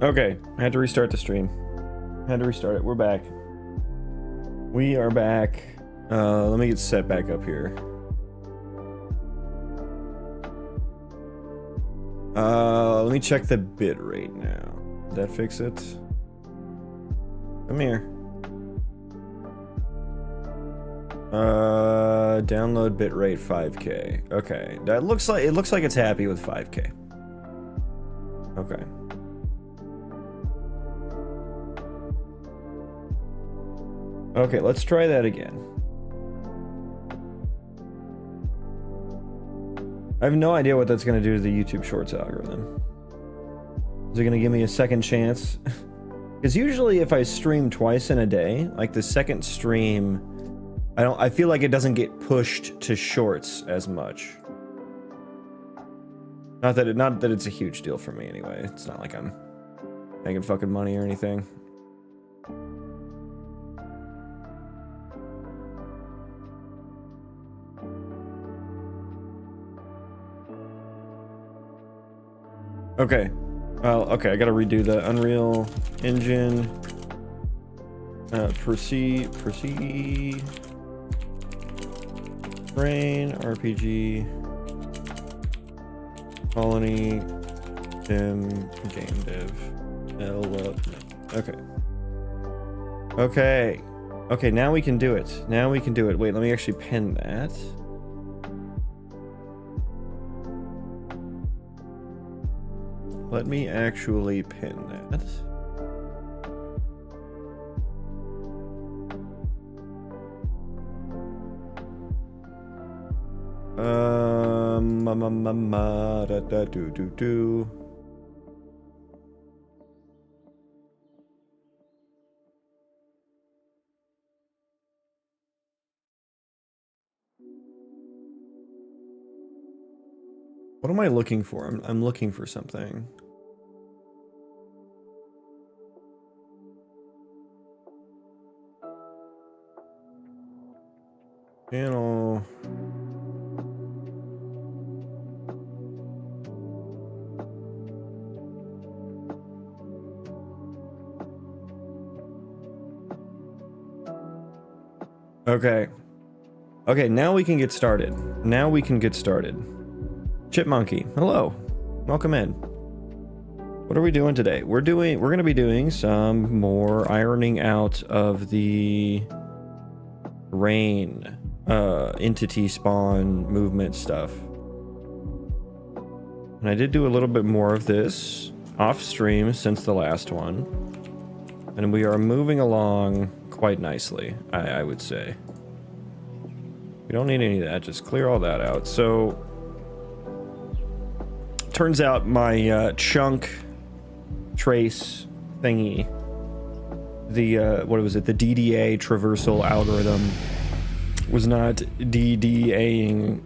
Okay, I had to restart the stream. Had to restart it. We're back. We are back. Let me get set back up here. Let me check the bit rate now. Did that fix it? Come here. Download bitrate 5K. Okay, that looks like it's happy with 5K. Okay. Okay, let's try that again. I have no idea what that's going to do to the YouTube Shorts algorithm. Is it going to give me a second chance? Because usually if I stream twice in a day, like the second stream, I feel like it doesn't get pushed to Shorts as much. Not that it's a huge deal for me anyway. It's not like I'm making fucking money or anything. Okay. Well, okay, I gotta redo the Unreal Engine. Proceed. Brain, RPG. Colony Sim Game Dev. Okay. Okay. Okay, now we can do it. Now we can do it. Wait, let me actually pen that. Let me actually pin that. Do. What am I looking for? I'm looking for something. Channel. Okay. Okay, now we can get started. Now we can get started. Chipmonkey, hello. Welcome in. What are we doing today? We're gonna be doing some more ironing out of the rain entity spawn movement stuff. And I did do a little bit more of this off stream since the last one. And we are moving along quite nicely, I would say. We don't need any of that, just clear all that out. So, turns out my chunk trace thingy, the, what was it, the DDA traversal algorithm was not DDAing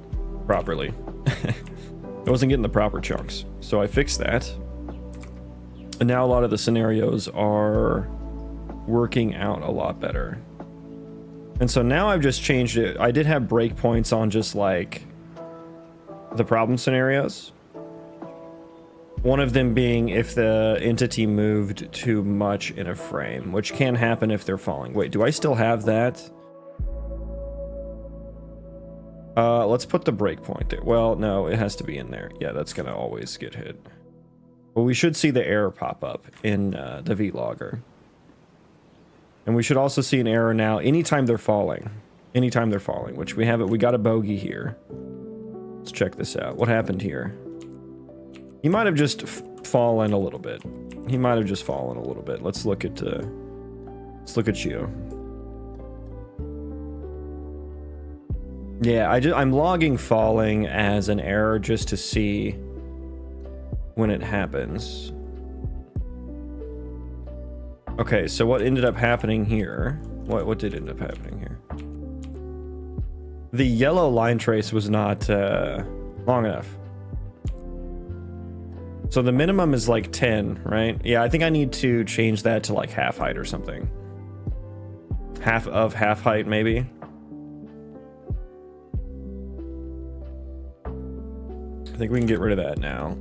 properly. It wasn't getting the proper chunks. So I fixed that. And now a lot of the scenarios are working out a lot better. And so now I've just changed it. I did have breakpoints on just like the problem scenarios. One of them being if the entity moved too much in a frame, which can happen if they're falling. Wait, do I still have that? Let's put the breakpoint there. Well, no, it has to be in there. Yeah, that's gonna always get hit. But we should see the error pop up in the vlogger. And we should also see an error now anytime they're falling. Anytime they're falling, which we have it. We got a bogey here. Let's check this out. What happened here? He might have just fallen a little bit. He might have just fallen a little bit. Let's look at you. Yeah, I'm logging falling as an error just to see when it happens. Okay, so what ended up happening here? What did end up happening here? The yellow line trace was not long enough. So the minimum is like 10, right? Yeah, I think I need to change that to like half height or something. Half height, maybe. I think we can get rid of that now.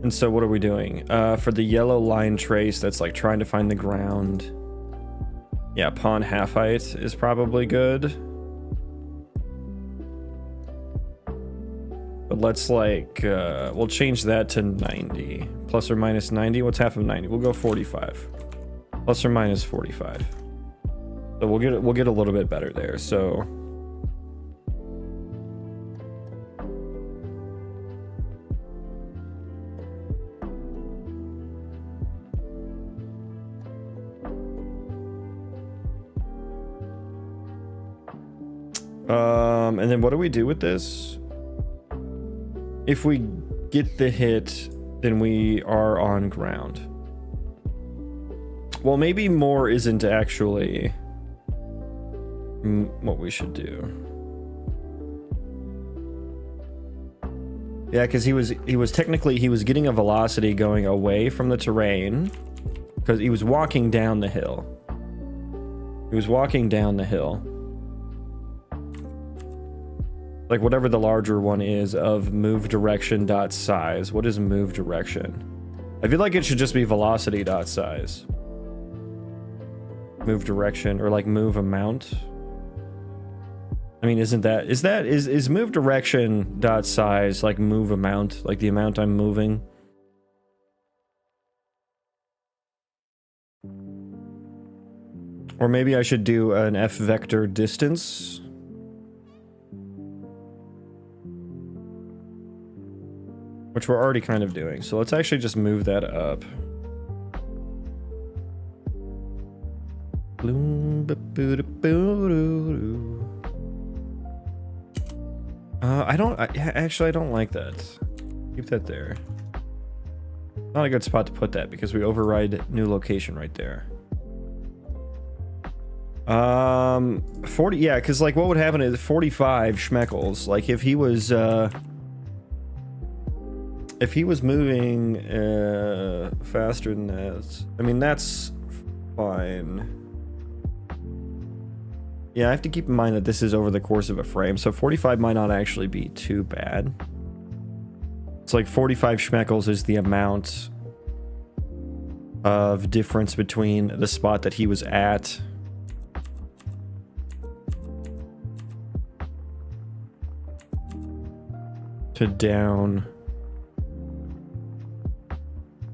And so what are we doing? For the yellow line trace that's like trying to find the ground. Yeah, pawn half height is probably good. But let's like, we'll change that to 90. Plus or minus 90. What's half of 90? We'll go 45. Plus or minus 45. So we'll get a little bit better there. So and then what do we do with this? If we get the hit, then we are on ground. Well, maybe more isn't actually what we should do. Yeah, because he was getting a velocity going away from the terrain because he was walking down the hill. He was walking down the hill. Like whatever the larger one is of move direction dot size. What is move direction? I feel like it should just be velocity dot size. Move direction or like move amount. I mean, is move direction dot size like move amount, like the amount I'm moving? Or maybe I should do an F vector distance. Which we're already kind of doing. So let's actually just move that up. I don't like that. Keep that there. Not a good spot to put that because we override new location right there. 40, yeah, because like what would happen is 45 schmeckles. Like if he was moving faster than that, I mean, that's fine. Yeah, I have to keep in mind that this is over the course of a frame, so 45 might not actually be too bad. It's like 45 schmeckles is the amount of difference between the spot that he was at to down.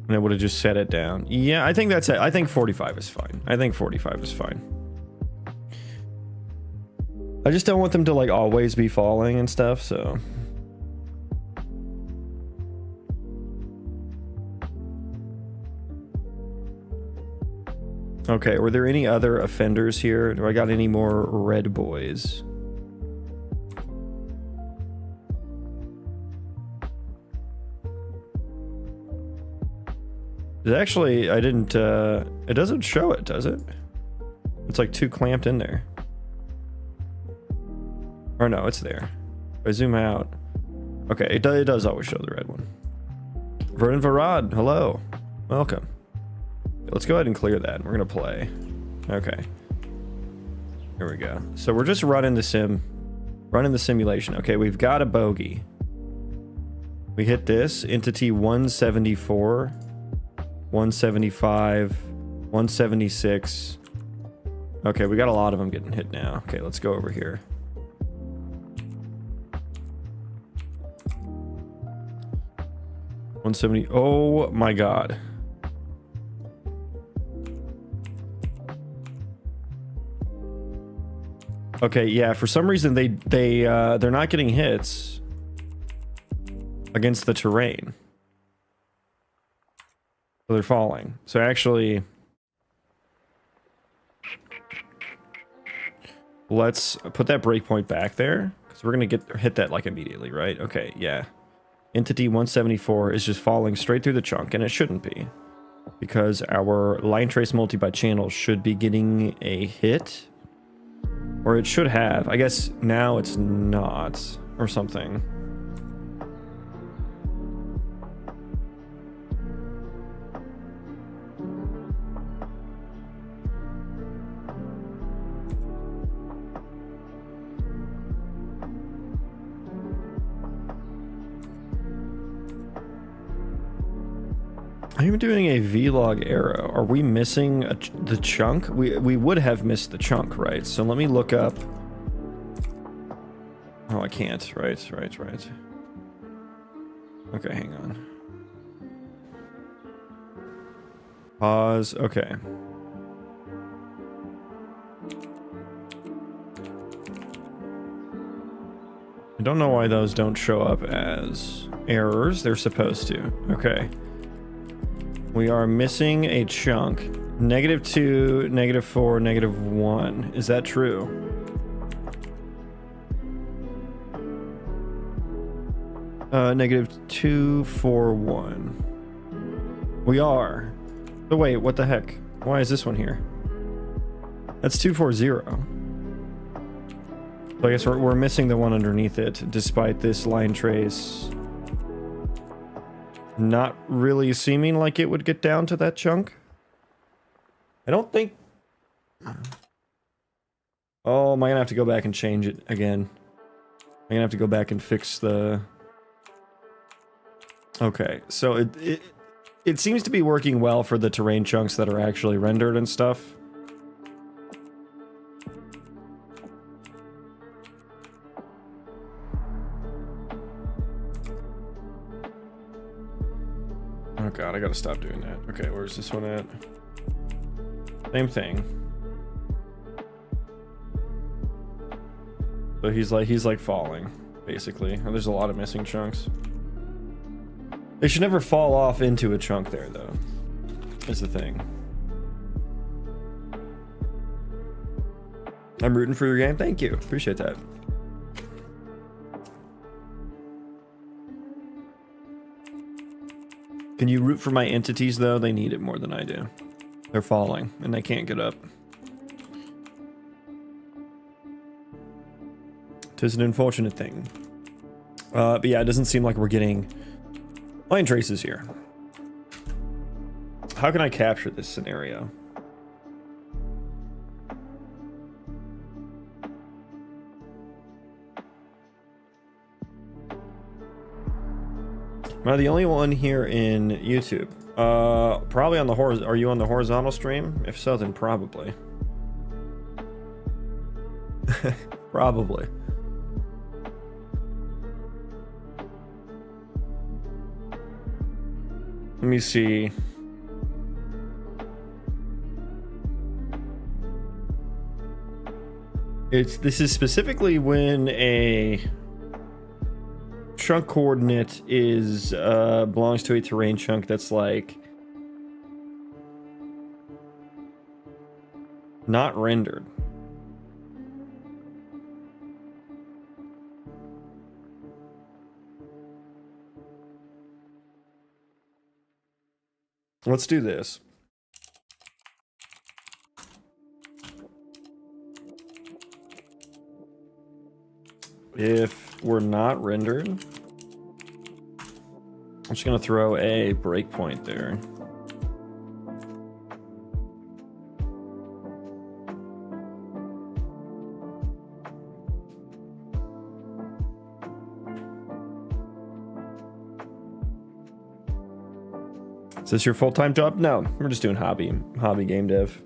And I would have just set it down. Yeah, I think that's it. I think 45 is fine. I think 45 is fine. I just don't want them to like always be falling and stuff, so. Okay, were there any other offenders here? Do I got any more red boys? Actually, I didn't, it doesn't show it, does it? It's like too clamped in there. Or no, it's there. If I zoom out. Okay, it does always show the red one. Vernon Varad, hello. Welcome. Let's go ahead and clear that. We're gonna play. Okay. Here we go. So we're just running the simulation. Okay, we've got a bogey. We hit this, entity 174. 175, 176. Okay, we got a lot of them getting hit now. Okay, let's go over here. $170. Oh my god. Okay, yeah, for some reason they're not getting hits against the terrain. So they're falling. So actually, let's put that breakpoint back there because we're gonna hit that like immediately, right? Okay, yeah. Entity 174 is just falling straight through the chunk, and it shouldn't be because our line trace multi by channel should be getting a hit, or it should have. I guess now it's not, or something. I'm doing a vlog arrow. Are we missing the chunk? We would have missed the chunk, right? So let me look up. Oh, I can't. Right. Okay, hang on. Pause. Okay. I don't know why those don't show up as errors. They're supposed to. Okay. We are missing a chunk. -2, -4, -1. Is that true? -2, 4, 1. We are. So wait, what the heck? Why is this one here? That's 240. So I guess we're missing the one underneath it, despite this line trace not really seeming like it would get down to that chunk. I don't think... Oh, am I gonna have to go back and change it again? I'm gonna have to go back and fix the... Okay, so it seems to be working well for the terrain chunks that are actually rendered and stuff. Oh god, I gotta stop doing that. Okay, where's this one at? Same thing. So he's like falling, basically. And there's a lot of missing chunks. They should never fall off into a chunk there, though. Is the thing. I'm rooting for your game. Thank you. Appreciate that. Can you root for my entities, though? They need it more than I do. They're falling, and they can't get up. Tis an unfortunate thing. But yeah, it doesn't seem like we're getting line traces here. How can I capture this scenario? Am I the only one here in YouTube? Probably on the are you on the horizontal stream? If so, then probably. Probably. Let me see. This is specifically when a chunk coordinate is belongs to a terrain chunk that's like not rendered. Let's do this. If we're not rendered, I'm just gonna throw a breakpoint there. Is this your full-time job? No, we're just doing hobby game dev.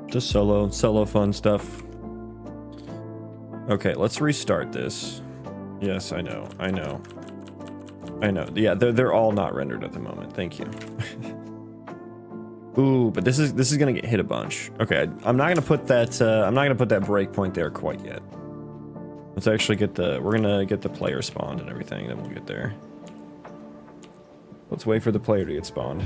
Just solo fun stuff. Okay, let's restart this. Yes, I know. Yeah, they're all not rendered at the moment. Thank you. Ooh, but this is gonna get hit a bunch. Okay, I'm not gonna put that breakpoint there quite yet. Let's actually we're gonna get the player spawned and everything, then we'll get there. Let's wait for the player to get spawned.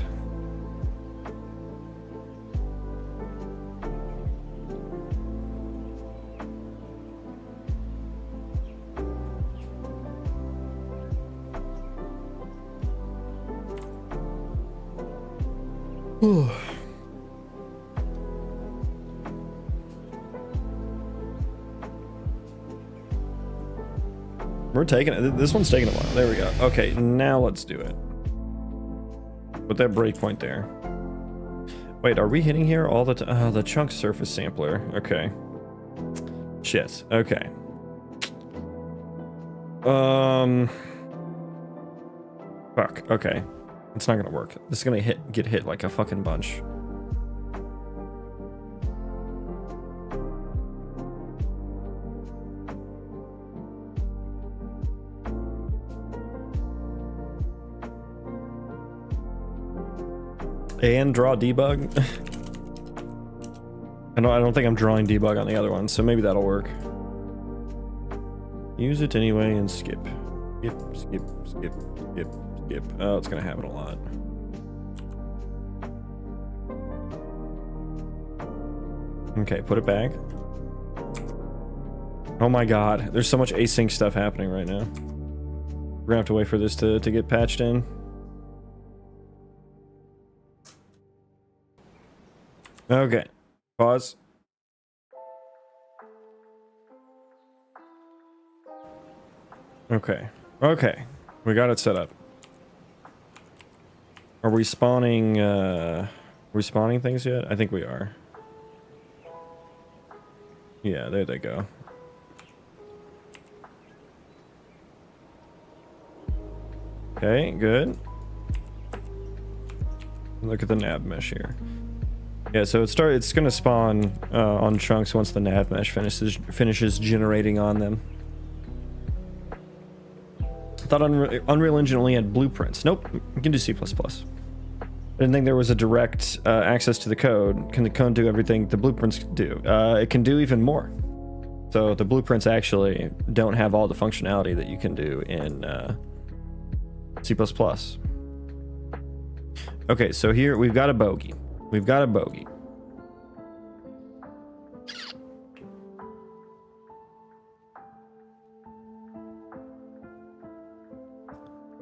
We're taking it. This one's taking a while. There we go. Okay, now let's do it. Put that breakpoint there. Wait, are we hitting here all the time? Oh, the chunk surface sampler. Okay. Shit. Okay. If Fuck. Okay. It's not gonna work. This is gonna get hit like a fucking bunch. And draw debug. I don't think I'm drawing debug on the other one, so maybe that'll work. Use it anyway and skip. Skip, skip, skip, skip, skip. Oh, it's gonna happen a lot. Okay, put it back. Oh my god, there's so much async stuff happening right now. We're gonna have to wait for this to get patched in. Okay, pause. Okay, okay, we got it set up. Are we spawning things yet? I think we are. Yeah, there they go. Okay, good. Look at the nav mesh here. Yeah, so it's gonna spawn on chunks once the nav mesh finishes generating on them. I thought Unreal Engine only had blueprints. Nope, you can do C++. I didn't think there was a direct access to the code. Can the code do everything the blueprints do? It can do even more. So the blueprints actually don't have all the functionality that you can do in C++. Okay, so here we've got a bogey. We've got a bogey.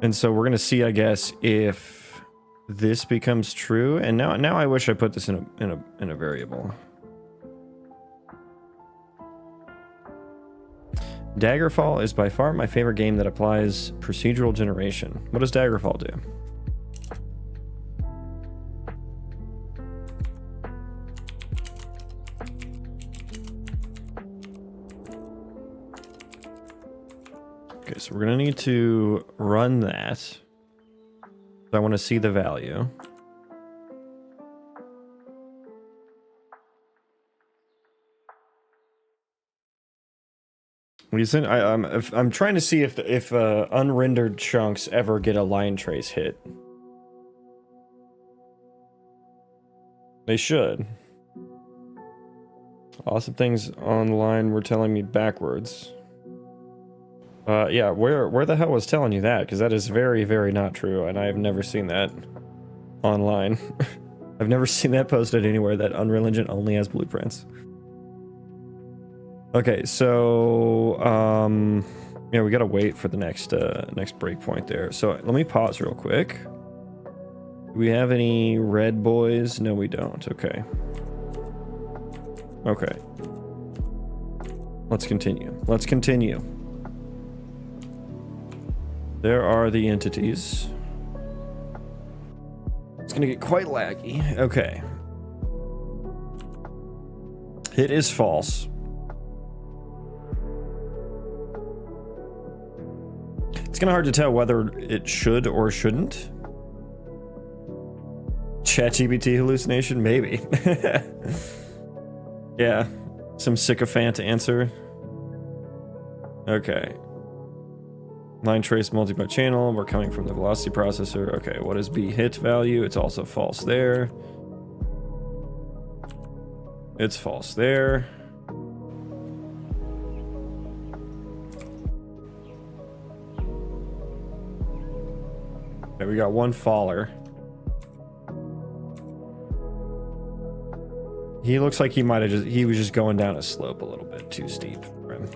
And so we're gonna see, I guess, if this becomes true. And now I wish I put this in a variable. Daggerfall is by far my favorite game that applies procedural generation. What does Daggerfall do? Okay, so we're gonna need to run that. So I want to see the value. I'm trying to see if unrendered chunks ever get a line trace hit. They should. Awesome things online were telling me backwards. Yeah, where the hell was telling you that? Because that is very, very not true, and I have never seen that online. I've never seen that posted anywhere that Unreal Engine only has blueprints. Okay, so yeah, we gotta wait for the next breakpoint there. So let me pause real quick. Do we have any red boys? No, we don't. Okay. Okay. Let's continue. Let's continue. There are the entities. It's gonna get quite laggy. Okay. Hit is false. It's kind of hard to tell whether it should or shouldn't. ChatGPT hallucination? Maybe. Yeah. Some sycophant answer. Okay. Line trace multi-byte channel. We're coming from the velocity processor. Okay, what is B hit value? It's also false there. It's false there. Okay, we got one faller. He looks like he was just going down a slope a little bit too steep for him.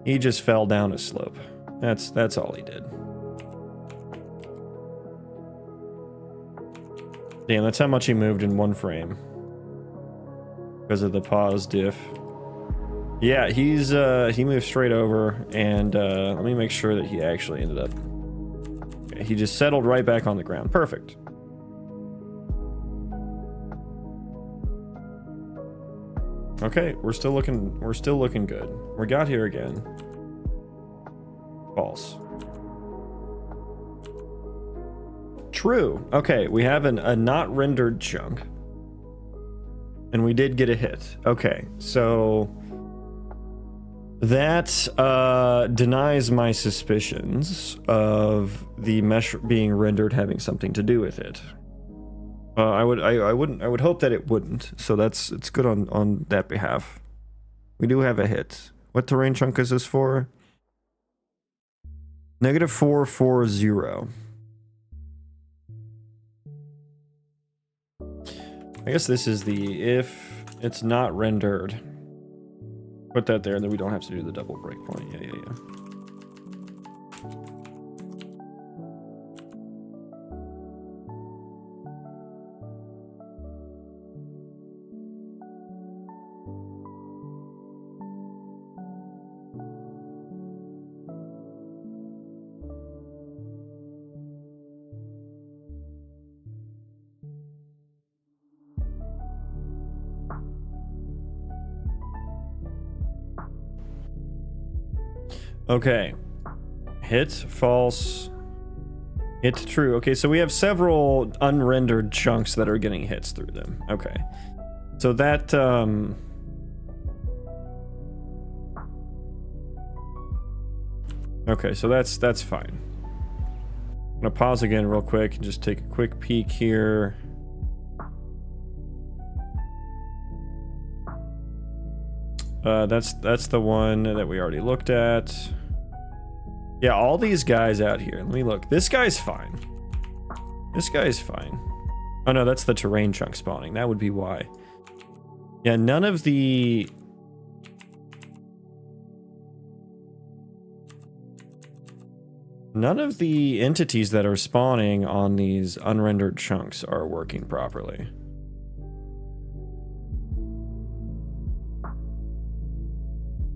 He just fell down a slope. That's all he did. Damn, that's how much he moved in one frame. Because of the pause diff. Yeah, he moved straight over, and let me make sure that he actually ended up. Okay, he just settled right back on the ground. Perfect. Okay, we're still looking good. We got here again. False. True. Okay, we have a not rendered chunk. And we did get a hit. Okay, so that denies my suspicions of the mesh being rendered having something to do with it. I would hope that it wouldn't. So it's good on that behalf. We do have a hit. What terrain chunk is this for? -440. I guess this is the if it's not rendered. Put that there, and then we don't have to do the double breakpoint. Yeah. Okay. Hit, false, hit, true. Okay, so we have several unrendered chunks that are getting hits through them. Okay. So that, okay, so that's fine. I'm gonna pause again real quick and just take a quick peek here. That's the one that we already looked at. Yeah, all these guys out here. Let me look. This guy's fine. This guy's fine. Oh no, that's the terrain chunk spawning. That would be why. Yeah, none of the entities that are spawning on these unrendered chunks are working properly.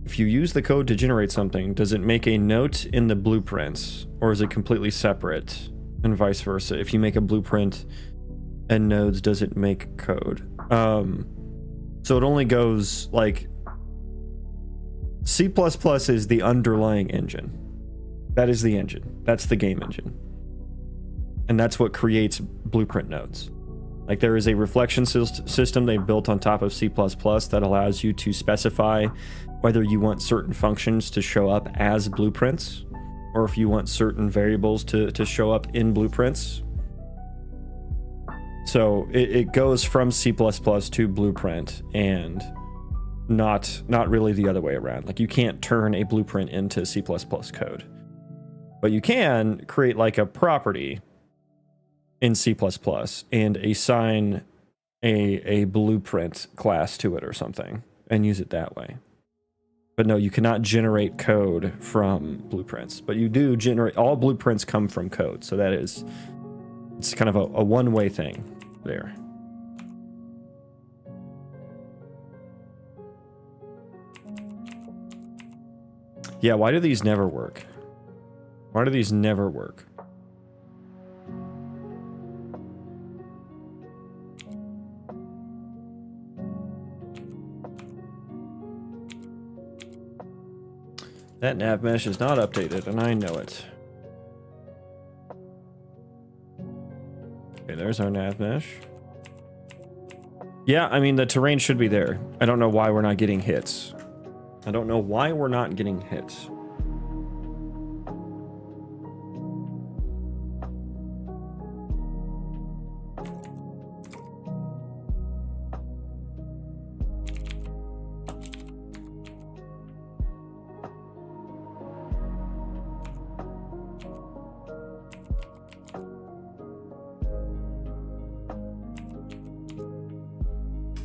If you use the code to generate something, does it make a note in the blueprints, or is it completely separate, and vice versa? If you make a blueprint and nodes, does it make code? So it only goes like C++ is the underlying engine. That is the engine. That's the game engine. And that's what creates blueprint nodes. Like there is a reflection system they've built on top of C++ that allows you to specify whether you want certain functions to show up as blueprints, or if you want certain variables to show up in blueprints. So it goes from C++ to blueprint, and not really the other way around. Like you can't turn a blueprint into C++ code, but you can create like a property in C++ and assign a blueprint class to it or something and use it that way. But no, you cannot generate code from blueprints, but you do generate, all blueprints come from code. So that is, it's kind of a one-way thing there. Yeah, why do these never work? Why do these never work? That nav mesh is not updated, and I know it. Okay, there's our nav mesh. Yeah, I mean, the terrain should be there. I don't know why we're not getting hits. I don't know why we're not getting hits.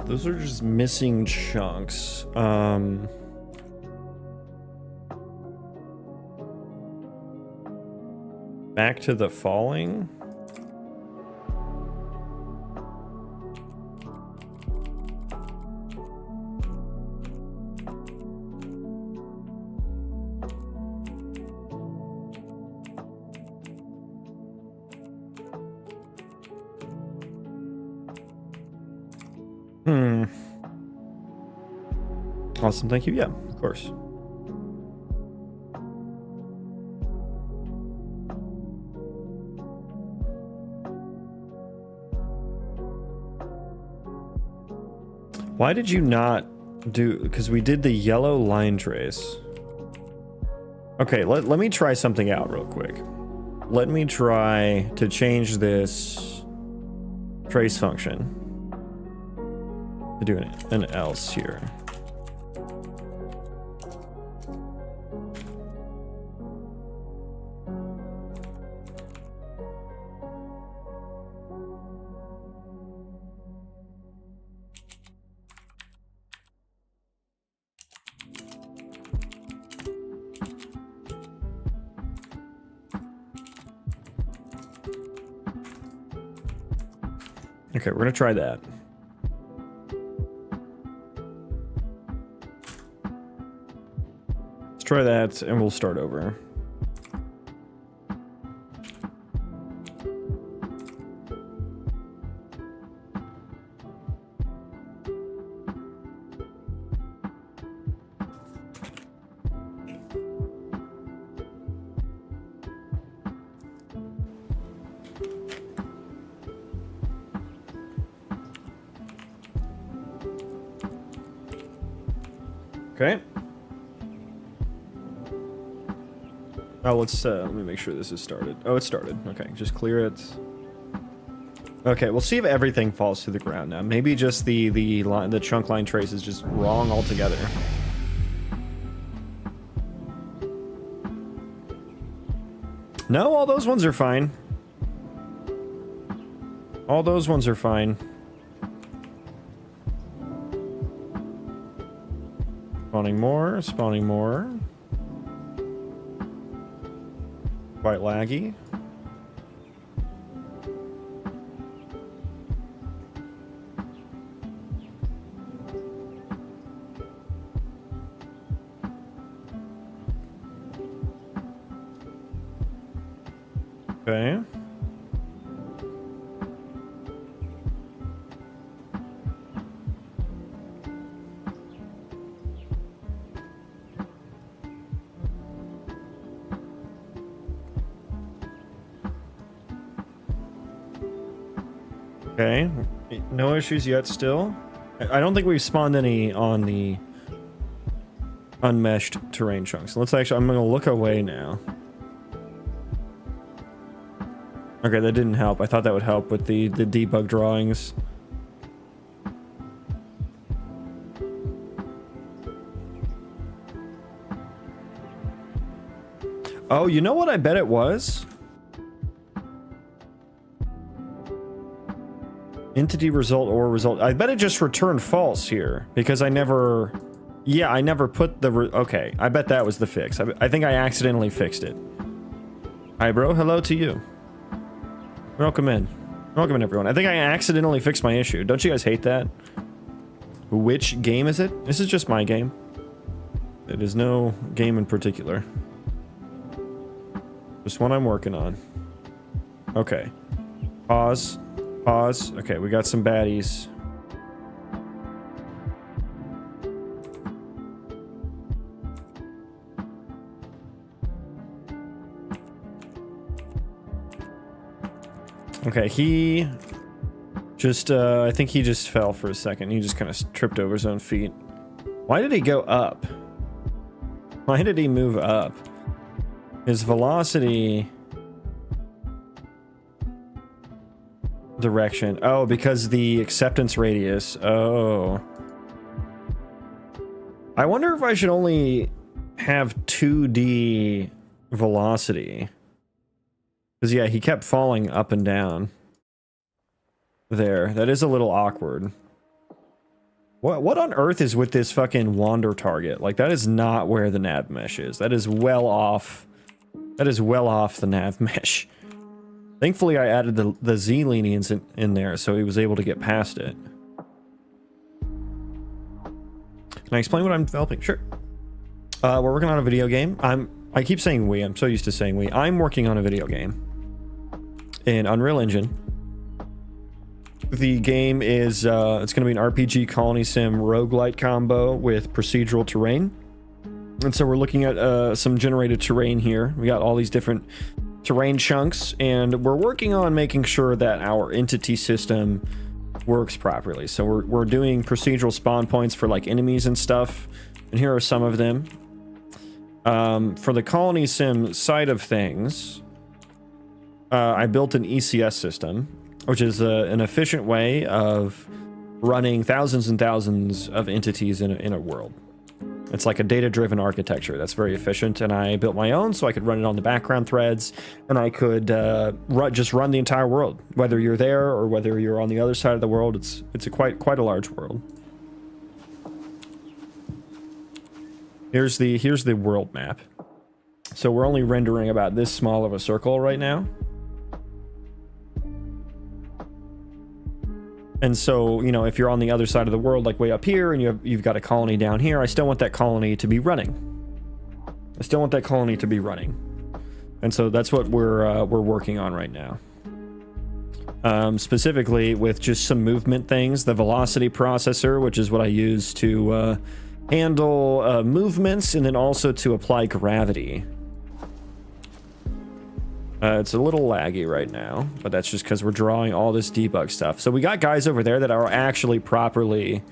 Those are just missing chunks. Back to the falling. Awesome, thank you. Yeah, of course. Why did you not do... Because we did the yellow line trace. Okay, let me try something out real quick. Let me try to change this trace function to do an else here. Okay, we're gonna try that. Let's try that and we'll start over. Okay. Oh, let me make sure this is started. Oh, it started. Okay, just clear it. Okay, we'll see if everything falls to the ground now. Maybe just the chunk line trace is just wrong altogether. No, all those ones are fine. All those ones are fine. Spawning more, spawning more. Quite laggy. Okay. Okay, no issues yet still. I don't think we've spawned any on the unmeshed terrain chunks. Let's actually, I'm gonna look away now. Okay, that didn't help. I thought that would help with the debug drawings. Oh, you know what I bet it was? Entity result or result. I bet it just returned false here because I never... Yeah, I never put the... Okay, I bet that was the fix. I think I accidentally fixed it. Hi, bro. Hello to you. Welcome in. Welcome in, everyone. I think I accidentally fixed my issue. Don't you guys hate that? Which game is it? This is just my game. It is no game in particular. Just one I'm working on. Okay. Pause. Pause. Okay, we got some baddies. Okay, he just, I think he just fell for a second. He just kind of tripped over his own feet. Why did he go up? Why did he move up? His velocity... direction. Oh, because the acceptance radius. Oh. I wonder if I should only have 2D velocity. Because, yeah, he kept falling up and down. There. That is a little awkward. What on earth is with this fucking wander target? Like, that is not where the nav mesh is. That is well off. That is well off the nav mesh. Thankfully, I added the Z lenience in there, so he was able to get past it. Can I explain what I'm developing? Sure. We're working on a video game. I keep saying we. I'm so used to saying we. I'm working on a video game in Unreal Engine. The game is it's going to be an RPG Colony Sim Roguelite combo with procedural terrain. And so we're looking at some generated terrain here. We got all these different terrain chunks, and we're working on making sure that our entity system works properly. So we're doing procedural spawn points for like enemies and stuff, and here are some of them. For the Colony Sim side of things, I built an ECS system, which is an efficient way of running thousands and thousands of entities in a world. It's like a data-driven architecture that's very efficient, and I built my own so I could run it on the background threads, and I could just run the entire world, whether you're there or whether you're on the other side of the world. It's a quite a large world. Here's the world map. So we're only rendering about this small of a circle right now. And so, you know, if you're on the other side of the world, like way up here, and you've got a colony down here, I still want that colony to be running. I still want that colony to be running. And so that's what we're working on right now. Specifically with just some movement things, the velocity processor, which is what I use to handle movements, and then also to apply gravity. It's a little laggy right now, but that's just because we're drawing all this debug stuff. So we got guys over there that are actually properly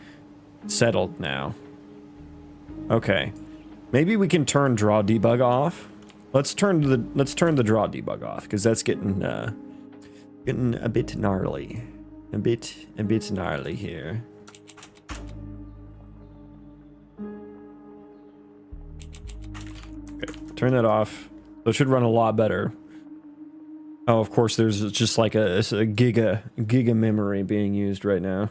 settled now. Okay, maybe we can turn draw debug off. Let's turn the draw debug off, because that's getting a bit gnarly, a bit gnarly here. Okay, turn that off. So it should run a lot better. Oh, of course, there's just like a giga memory being used right now.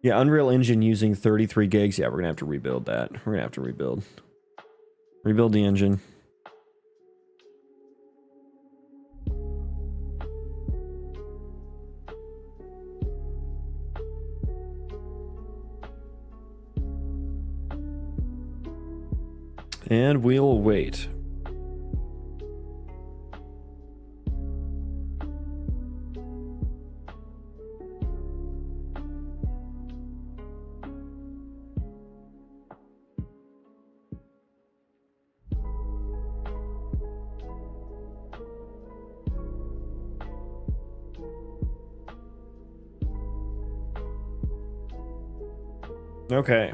Yeah, Unreal Engine using 33 gigs. Yeah, we're gonna have to rebuild that. We're gonna have to rebuild the engine. And we'll wait. Okay.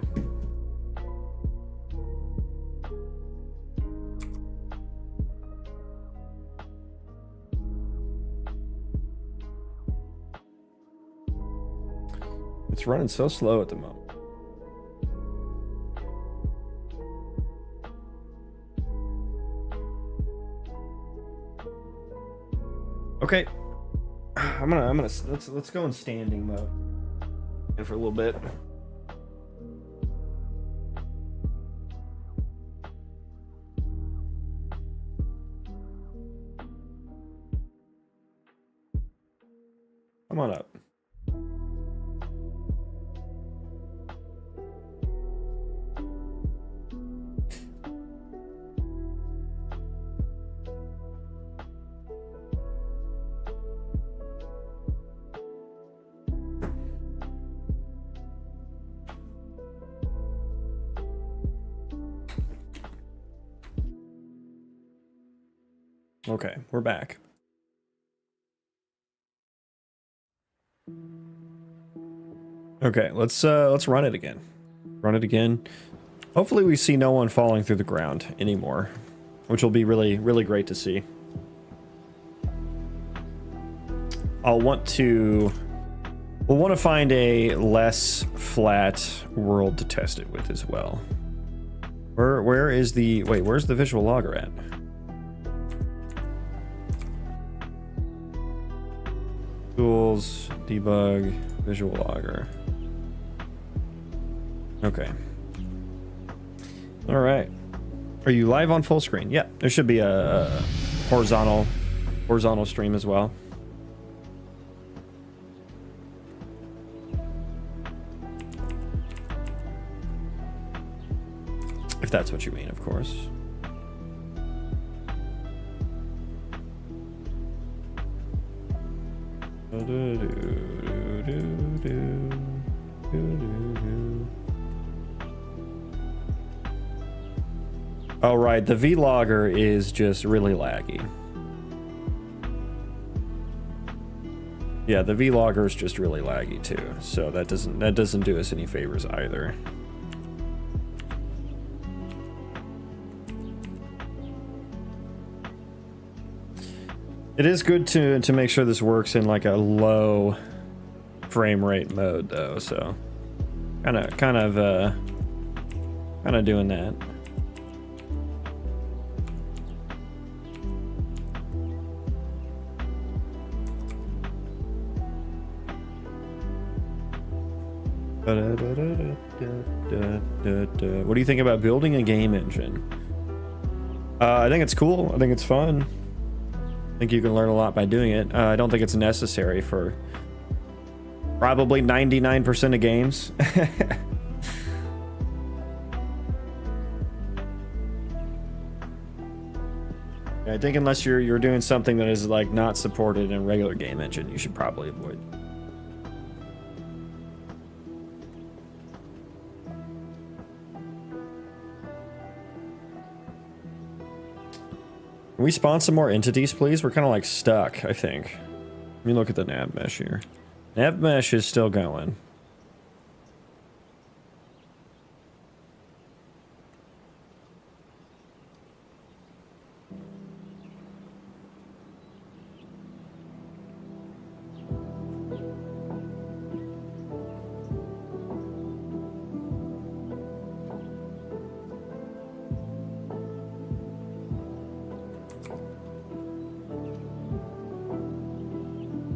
It's running so slow at the moment. Okay. Let's go in standing mode for a little bit. Come on up. Okay, we're back. Okay, let's run it again. Run it again. Hopefully we see no one falling through the ground anymore, which will be really, really great to see. We'll want to find a less flat world to test it with as well. Where's the visual logger at? Tools, debug, visual logger. Okay. All right. Are you live on full screen? Yeah, there should be a horizontal stream as well. If that's what you mean, of course. All right, the vlogger is just really laggy. Yeah, the vlogger is just really laggy too, so that doesn't do us any favors either. It is good to make sure this works in like a low frame rate mode though, so kind of doing that. What do you think about building a game engine? I think it's cool. I think it's fun. I think you can learn a lot by doing it. I don't think it's necessary for probably 99% of games. I think unless you're doing something that is like not supported in a regular game engine, you should probably avoid. Can we spawn some more entities, please? We're kind of like stuck, I think. Let me look at the nav mesh here. Nav mesh is still going.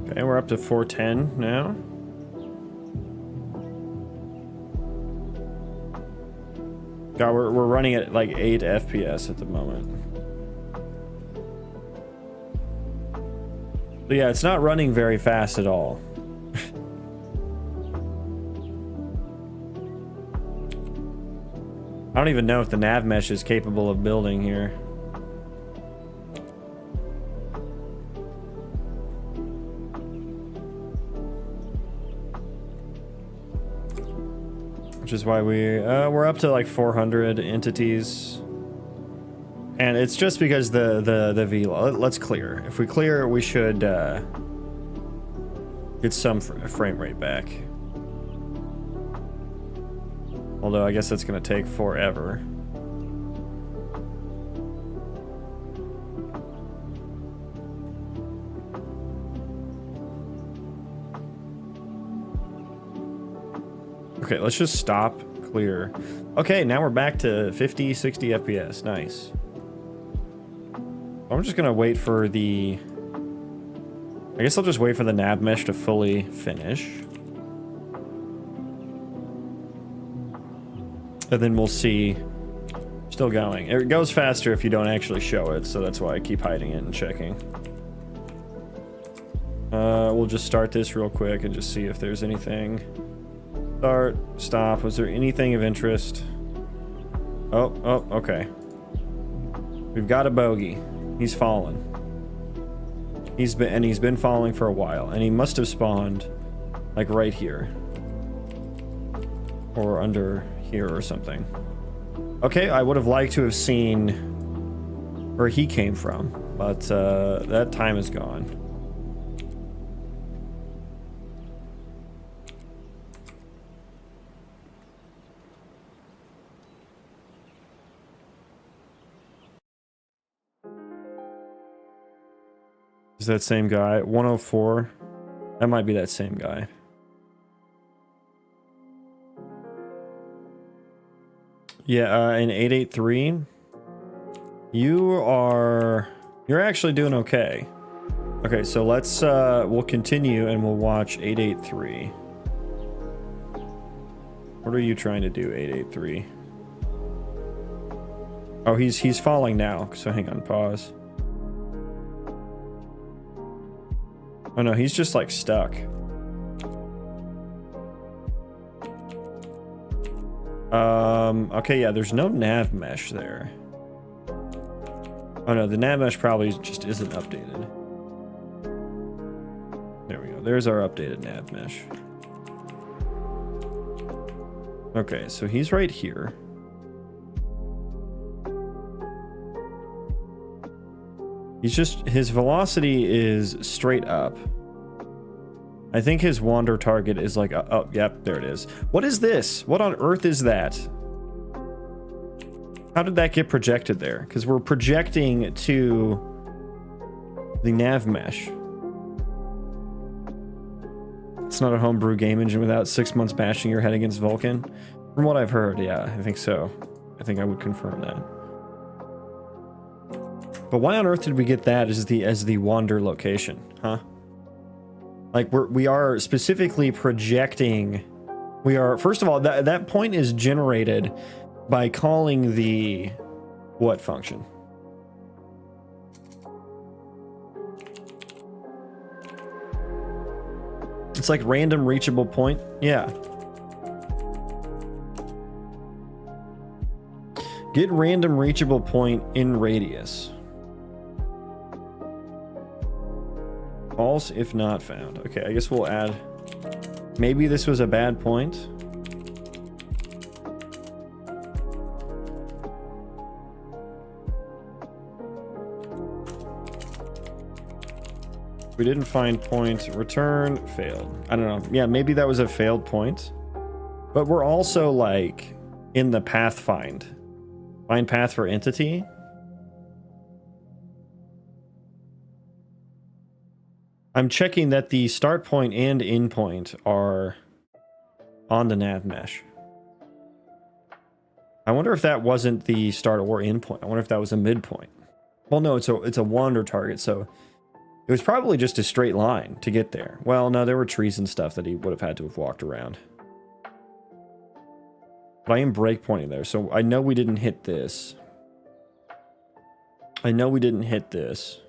Okay, we're up to 410 now. God, we're running at like 8 FPS at the moment. So yeah, it's not running very fast at all. I don't even know if the nav mesh is capable of building here. Which is why we're up to like 400 entities, and it's just because the VLOG. Let's clear. If we clear, we should get some frame rate back. Although I guess that's gonna take forever. Okay, let's just stop, clear. Okay, now we're back to 50, 60 FPS. Nice. I'm just gonna wait for the... I guess I'll just wait for the nav mesh to fully finish. And then we'll see. Still going. It goes faster if you don't actually show it, so that's why I keep hiding it and checking. We'll just start this real quick and just see if there's anything. Start, stop. Was there anything of interest? Oh, okay. We've got a bogey. He's fallen. He's been falling for a while, and he must have spawned like right here. Or under here or something. Okay, I would have liked to have seen where he came from, but that time is gone. Is that same guy? 104? That might be that same guy. Yeah, in 883, you're actually doing okay. Okay, so let's we'll continue and we'll watch 883. What are you trying to do, 883? Oh, he's falling now, so hang on, pause. Oh no, he's just like stuck. Okay, yeah, there's no nav mesh there. Oh no, the nav mesh probably just isn't updated. There we go. There's our updated nav mesh. Okay, so he's right here. His velocity is straight up. I think his wander target is like, oh, yep, there it is. What is this? What on earth is that? How did that get projected there? Because we're projecting to the nav mesh. It's not a homebrew game engine without 6 months bashing your head against Vulkan. From what I've heard, yeah, I think so. I think I would confirm that. But why on earth did we get that as the wander location, huh? Like we are specifically projecting. We are, first of all, that point is generated by calling the what function? It's like random reachable point. Yeah. Get random reachable point in radius. False if not found. Okay, I guess we'll add. Maybe this was a bad point. We didn't find point. Return failed. I don't know. Yeah, maybe that was a failed point. But we're also like in the pathfind. Find path for entity. I'm checking that the start point and end point are on the nav mesh. I wonder if that wasn't the start or end point. I wonder if that was a midpoint. Well, no, it's a wander target, so it was probably just a straight line to get there. Well, no, there were trees and stuff that he would have had to have walked around. But I am breakpointing there, so I know we didn't hit this. I know we didn't hit this.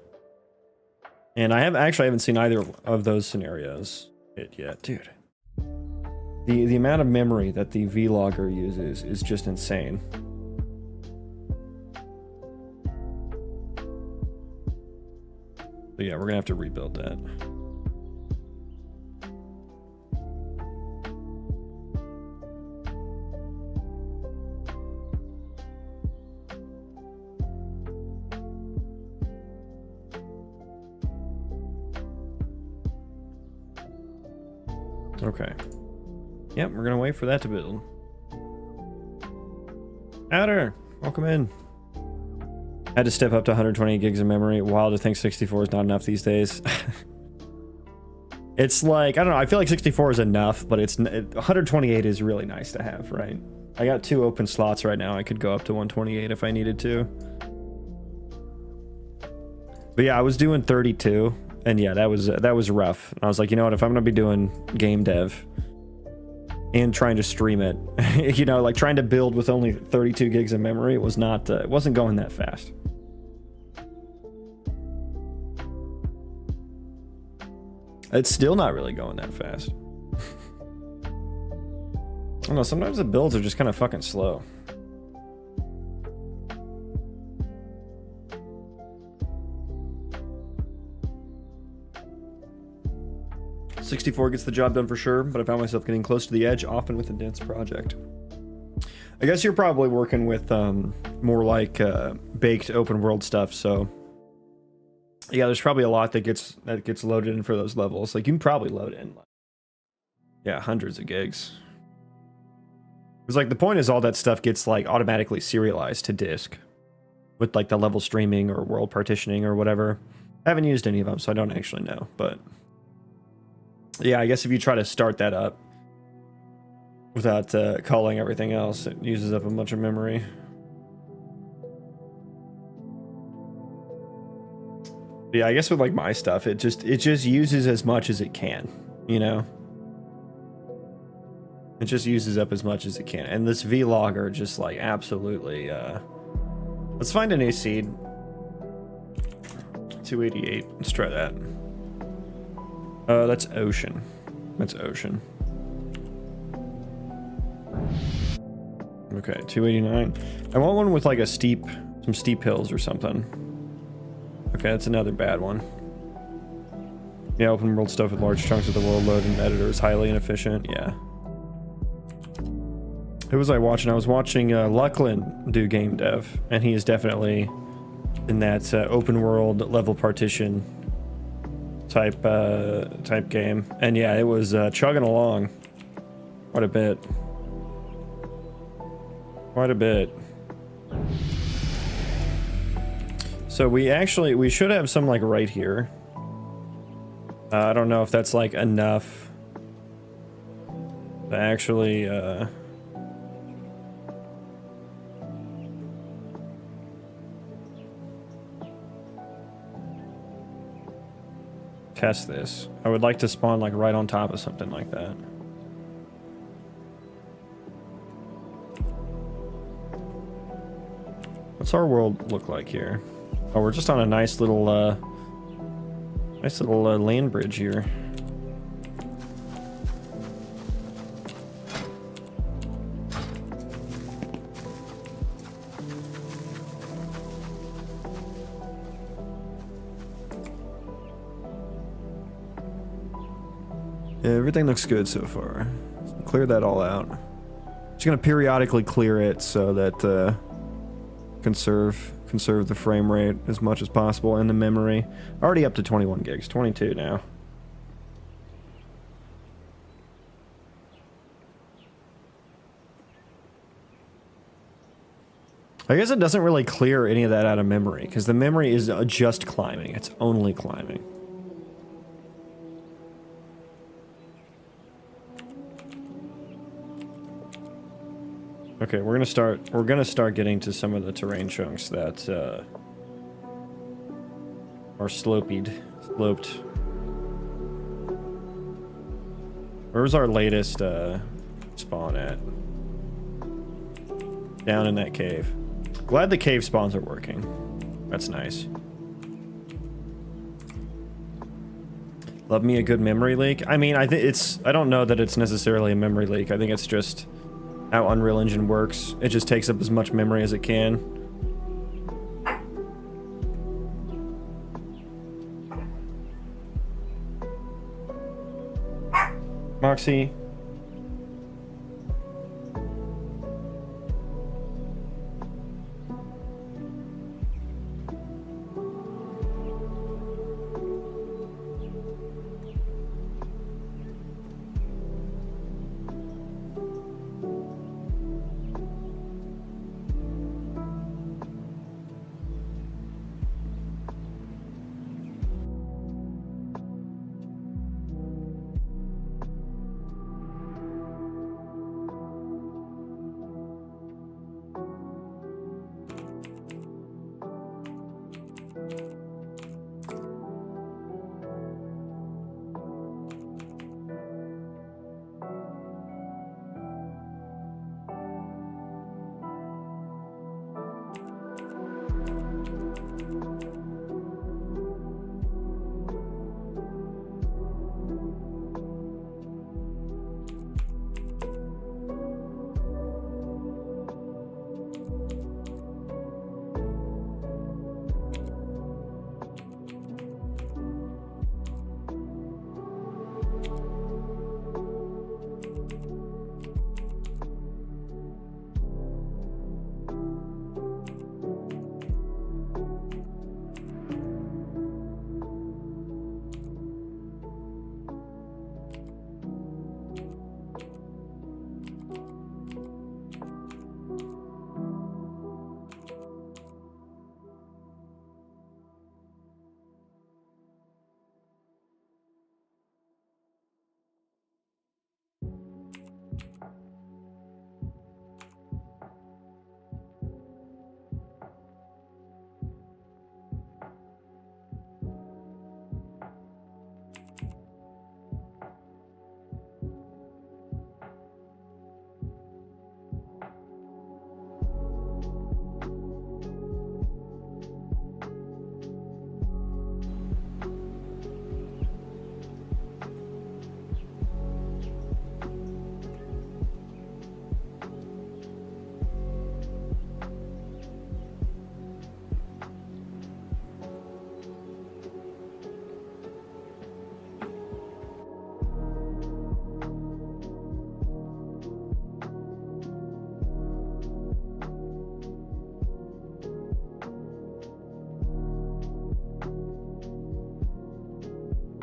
And I haven't seen either of those scenarios hit yet. Dude. The amount of memory that the vlogger uses is just insane. But yeah, we're gonna have to rebuild that. Okay. Yep, we're gonna wait for that to build. Outer, welcome in. Had to step up to 128 gigs of memory. Wild to think 64 is not enough these days. It's like, I don't know, I feel like 64 is enough, but 128 is really nice to have, right? I got 2 open slots right now. I could go up to 128 if I needed to. But yeah, I was doing 32. And yeah, that was rough. I was like, you know what, if I'm gonna be doing game dev and trying to stream it, you know, like trying to build with only 32 gigs of memory, it was not, it wasn't going that fast. It's still not really going that fast. I don't know, sometimes the builds are just kind of fucking slow. 64 gets the job done for sure, but I found myself getting close to the edge, often with a dense project. I guess you're probably working with more like baked open world stuff, so yeah, there's probably a lot that gets loaded in for those levels. Like you can probably load in, yeah, hundreds of gigs. It's like the point is all that stuff gets like automatically serialized to disk with like the level streaming or world partitioning or whatever. I haven't used any of them, so I don't actually know, but yeah, I guess if you try to start that up without calling everything else, it uses up a bunch of memory. But yeah, I guess with like my stuff, it just uses as much as it can, you know? It just uses up as much as it can. And this vlogger just like absolutely let's find a new seed. 288. Let's try that. That's ocean. That's ocean. Okay, 289. I want one with like some steep hills or something. Okay, that's another bad one. Yeah, open world stuff with large chunks of the world load and editor is highly inefficient. Yeah. Who was I watching? I was watching Lucklin do game dev, and he is definitely in that open world level partition type game, and yeah, it was chugging along quite a bit. Quite a bit. So we should have some like right here. I don't know if that's like enough to actually test this. I would like to spawn like right on top of something like that. What's our world look like here? Oh, we're just on a nice little land bridge here. Yeah, everything looks good so far. Clear that all out. Just gonna periodically clear it so that conserve the frame rate as much as possible and the memory. Already up to 21 gigs, 22 now. I guess it doesn't really clear any of that out of memory because the memory is just climbing. It's only climbing. Okay, we're gonna start getting to some of the terrain chunks that are sloped. Where's our latest spawn at? Down in that cave. Glad the cave spawns are working. That's nice. Love me a good memory leak. I mean, I don't know that it's necessarily a memory leak. I think it's just how Unreal Engine works. It just takes up as much memory as it can. Moxie.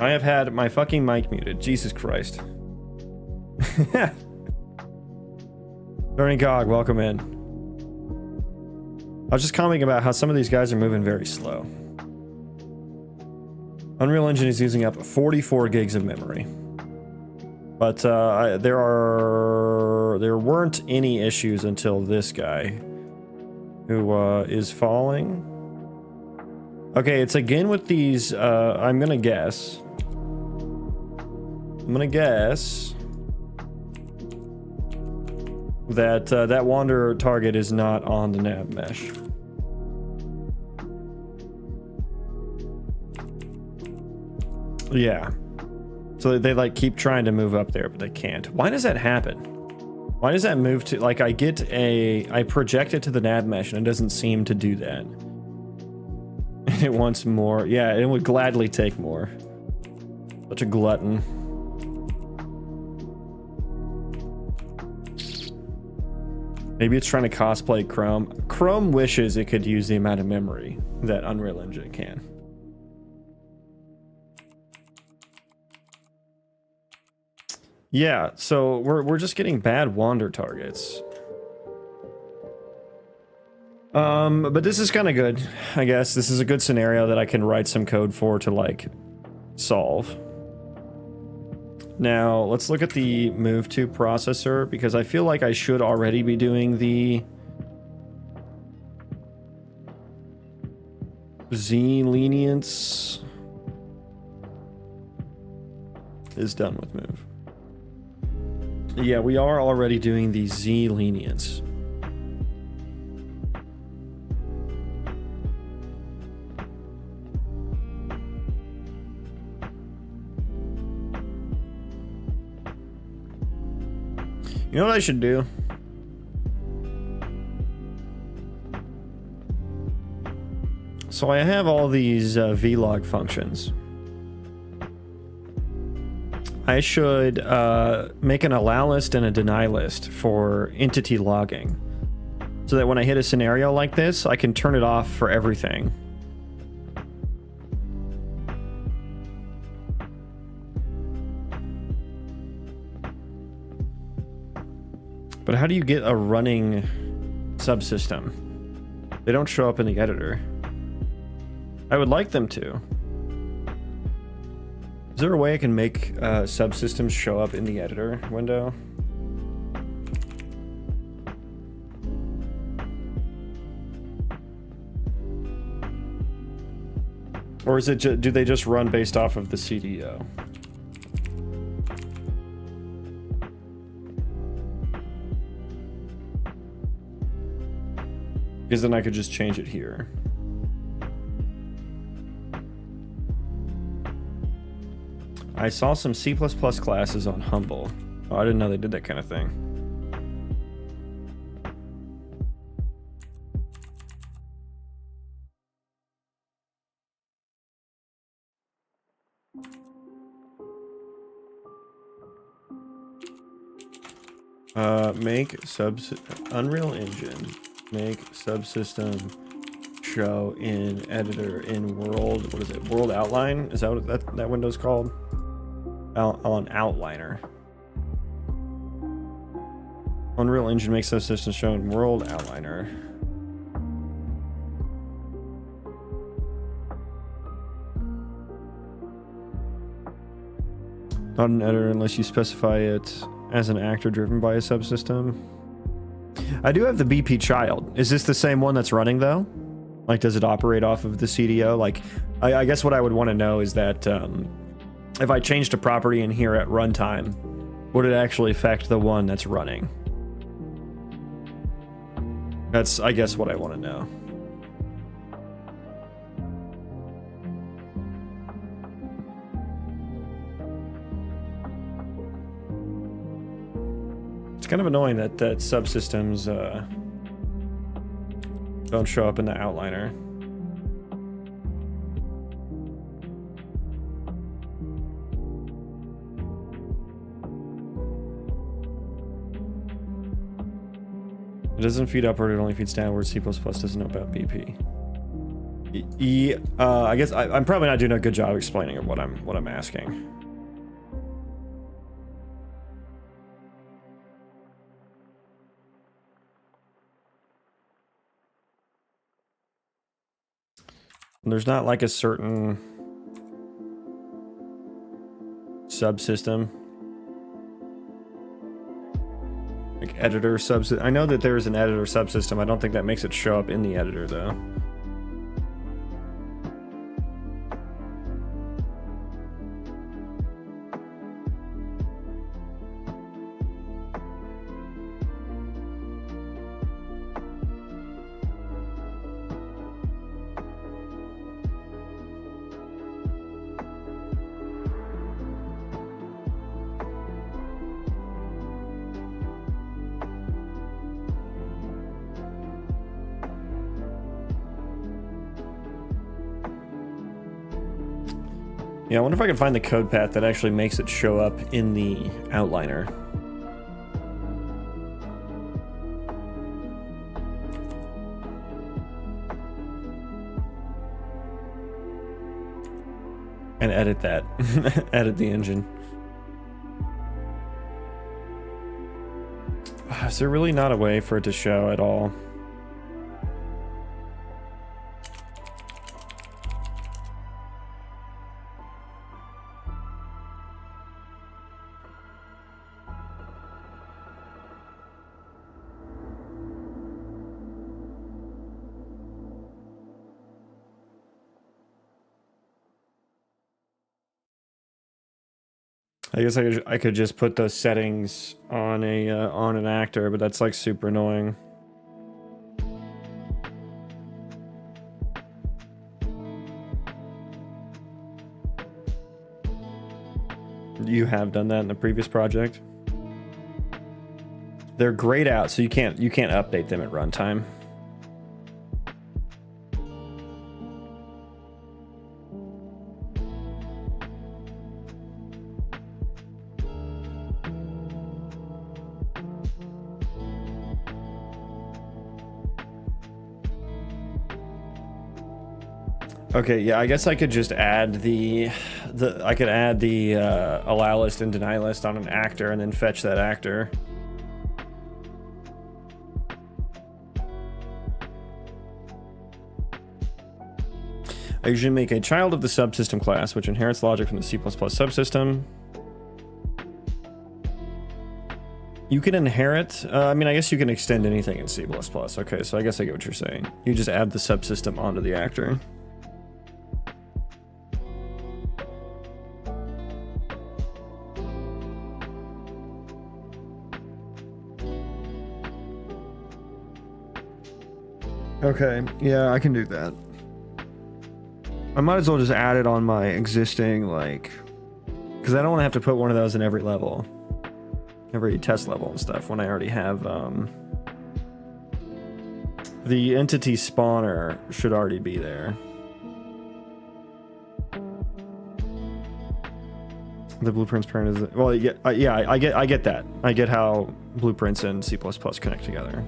I have had my fucking mic muted. Jesus Christ. Bernie Gog, welcome in. I was just commenting about how some of these guys are moving very slow. Unreal Engine is using up 44 gigs of memory. But there weren't any issues until this guy, who is falling. Okay, it's again with these, I'm gonna guess that that wanderer target is not on the nav mesh. Yeah. So they like keep trying to move up there, but they can't. Why does that happen? Why does that move to, like, I project it to the nav mesh and it doesn't seem to do that. And it wants more. Yeah, it would gladly take more. Such a glutton. Maybe it's trying to cosplay Chrome. Chrome wishes it could use the amount of memory that Unreal Engine can. Yeah, so we're just getting bad wander targets. But this is kind of good, I guess. This is a good scenario that I can write some code for to, like, solve. Now, let's look at the move to processor, because I feel like I should already be doing the Z lenience is done with move. Yeah, we are already doing the Z lenience. You know what I should do? So I have all these vlog functions. I should make an allow list and a deny list for entity logging, so that when I hit a scenario like this, I can turn it off for everything. But how do you get a running subsystem? They don't show up in the editor. I would like them to. Is there a way I can make subsystems show up in the editor window? Or is it do they just run based off of the CDO? Because then I could just change it here. I saw some C++ classes on Humble. Oh, I didn't know they did that kind of thing. Make Unreal Engine. Make subsystem show in editor in world. What is it? World outline? Is that what that window's called? On outliner. Unreal Engine makes subsystem show in world outliner. Not an editor unless you specify it as an actor driven by a subsystem. I do have the BP child. Is this the same one that's running though? Like, does it operate off of the CDO? Like, I guess what I would want to know is that if I changed a property in here at runtime, would it actually affect the one that's running? That's, I guess, what I want to know. It's kind of annoying that subsystems don't show up in the outliner. It doesn't feed upward, it only feeds downward. C++ doesn't know about BP. I guess I'm probably not doing a good job explaining what I'm asking. There's not like a certain subsystem, like editor subsystem. I know that there's an editor subsystem. I don't think that makes it show up in the editor though. Yeah, I wonder if I can find the code path that actually makes it show up in the outliner. And edit that. Edit the engine. Is there really not a way for it to show at all? I guess I could just put those settings on an actor, but that's like super annoying. You have done that in the previous project. They're grayed out, so you can't update them at runtime. Okay, yeah, I guess I could just add the allow list and deny list on an actor and then fetch that actor. I usually make a child of the subsystem class, which inherits logic from the C++ subsystem. You can inherit, I mean, I guess you can extend anything in C++. Okay, so I guess I get what you're saying. You just add the subsystem onto the actor. Okay, yeah, I can do that. I might as well just add it on my existing, like, because I don't want to have to put one of those in every level, every test level and stuff, when I already have, the entity spawner should already be there. The blueprints parent is, well, yeah, I get that. I get how blueprints and C++ connect together.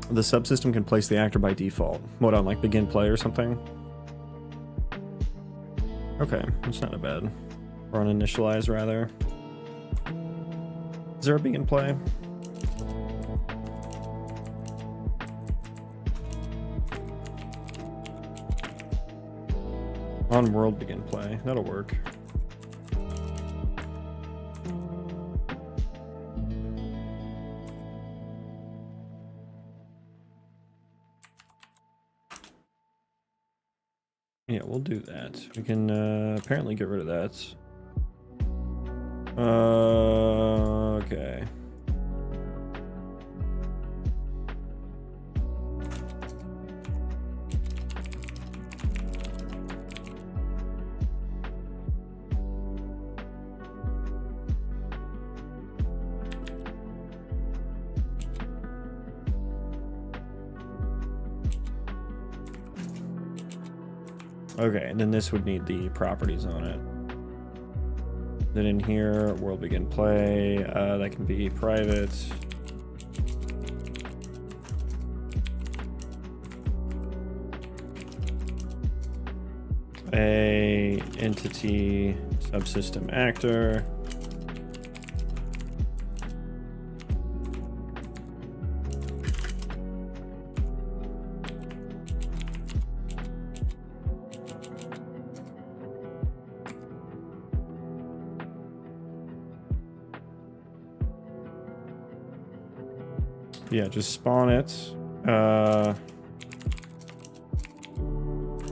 The subsystem can place the actor by default. What, on like begin play or something? Okay, that's not a bad. Or on initialize rather. Is there a begin play? On world begin play, that'll work. Yeah, we'll do that. We can apparently get rid of that. Okay. Okay, and then this would need the properties on it. Then in here, world begin play. That can be private. A entity subsystem actor. Yeah, just spawn it.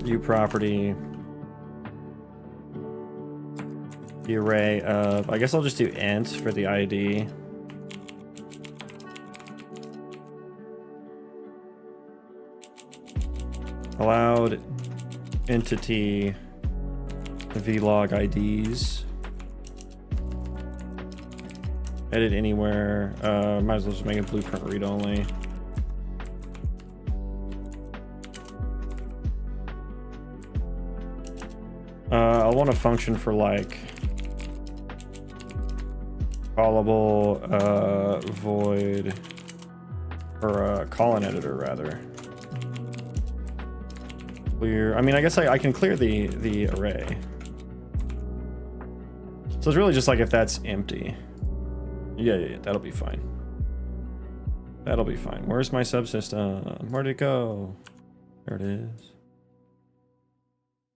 New property. The array of, I guess I'll just do int for the ID. Allowed entity vlog IDs. Edit anywhere. Might as well just make it blueprint read only. I'll want a function for like callable void or call an editor rather. Clear. I mean, I guess I can clear the array. So it's really just like if that's empty. Yeah, that'll be fine. That'll be fine. Where's my subsystem? Where'd it go? There it is.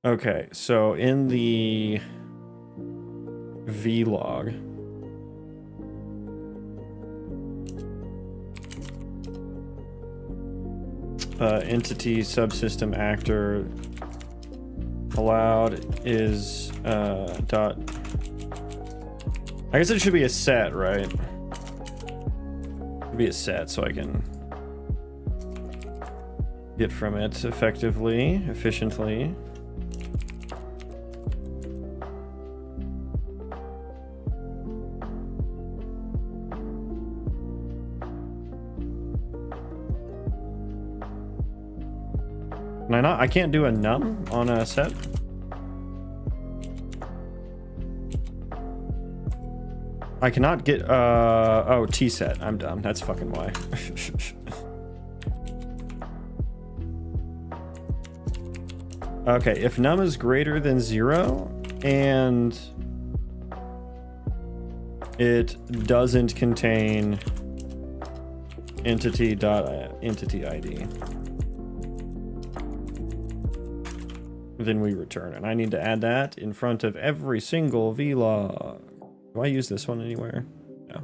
Okay, so in the vlog, entity subsystem actor allowed is dot. I guess it should be a set, right? It should be a set so I can get from it effectively, efficiently. Can I not? I can't do a num on a set? I cannot get, oh, T set. I'm dumb. That's fucking why. Okay, if num is greater than 0 and it doesn't contain entity ID, then we return. And I need to add that in front of every single vlog. Do I use this one anywhere? No.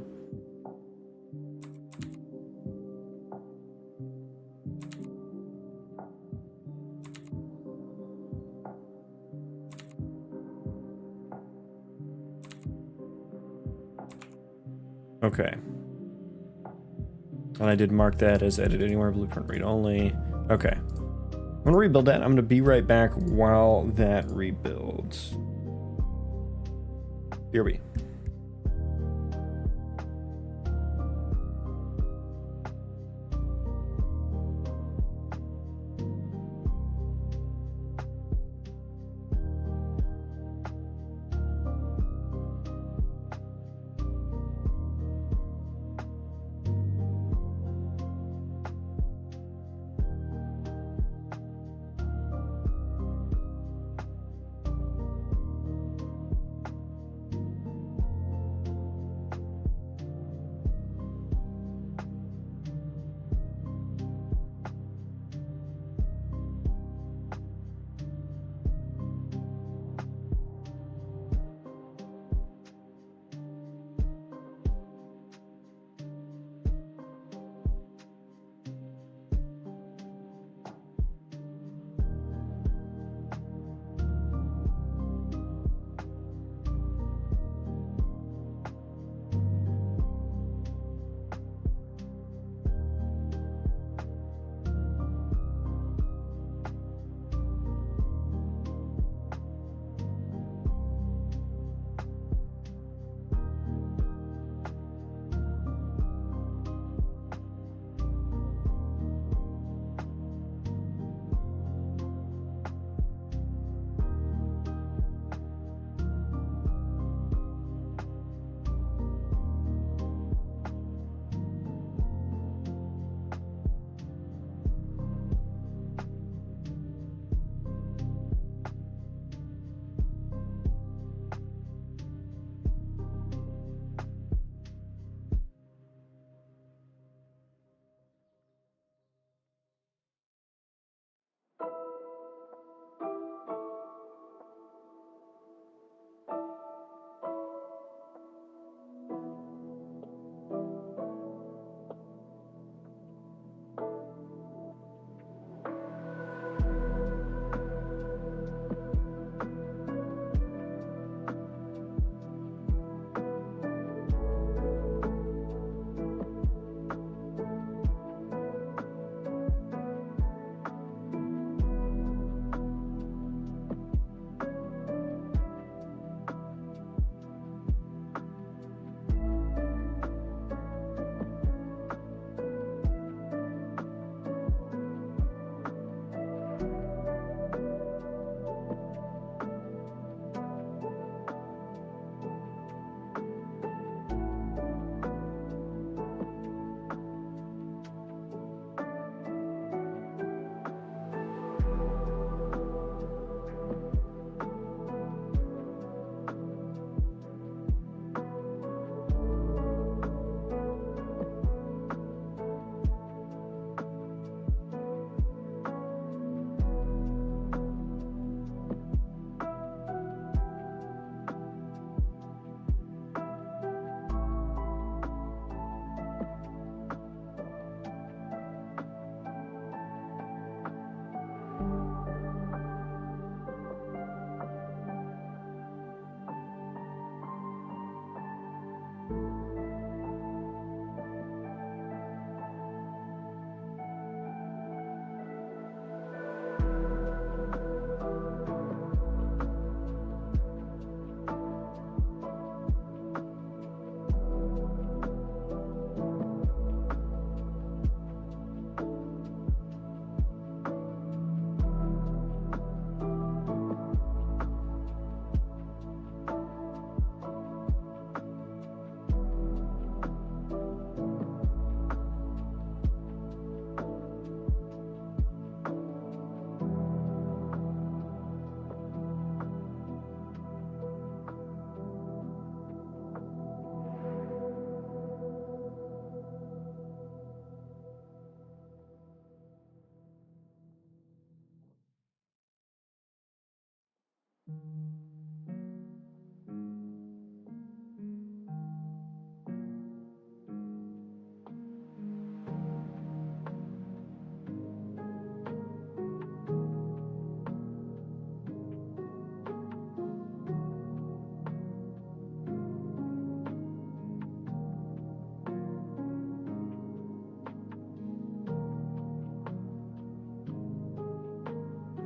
Okay. And I did mark that as edit anywhere, blueprint read only. Okay. I'm gonna rebuild that. I'm gonna be right back while that rebuilds. Here we.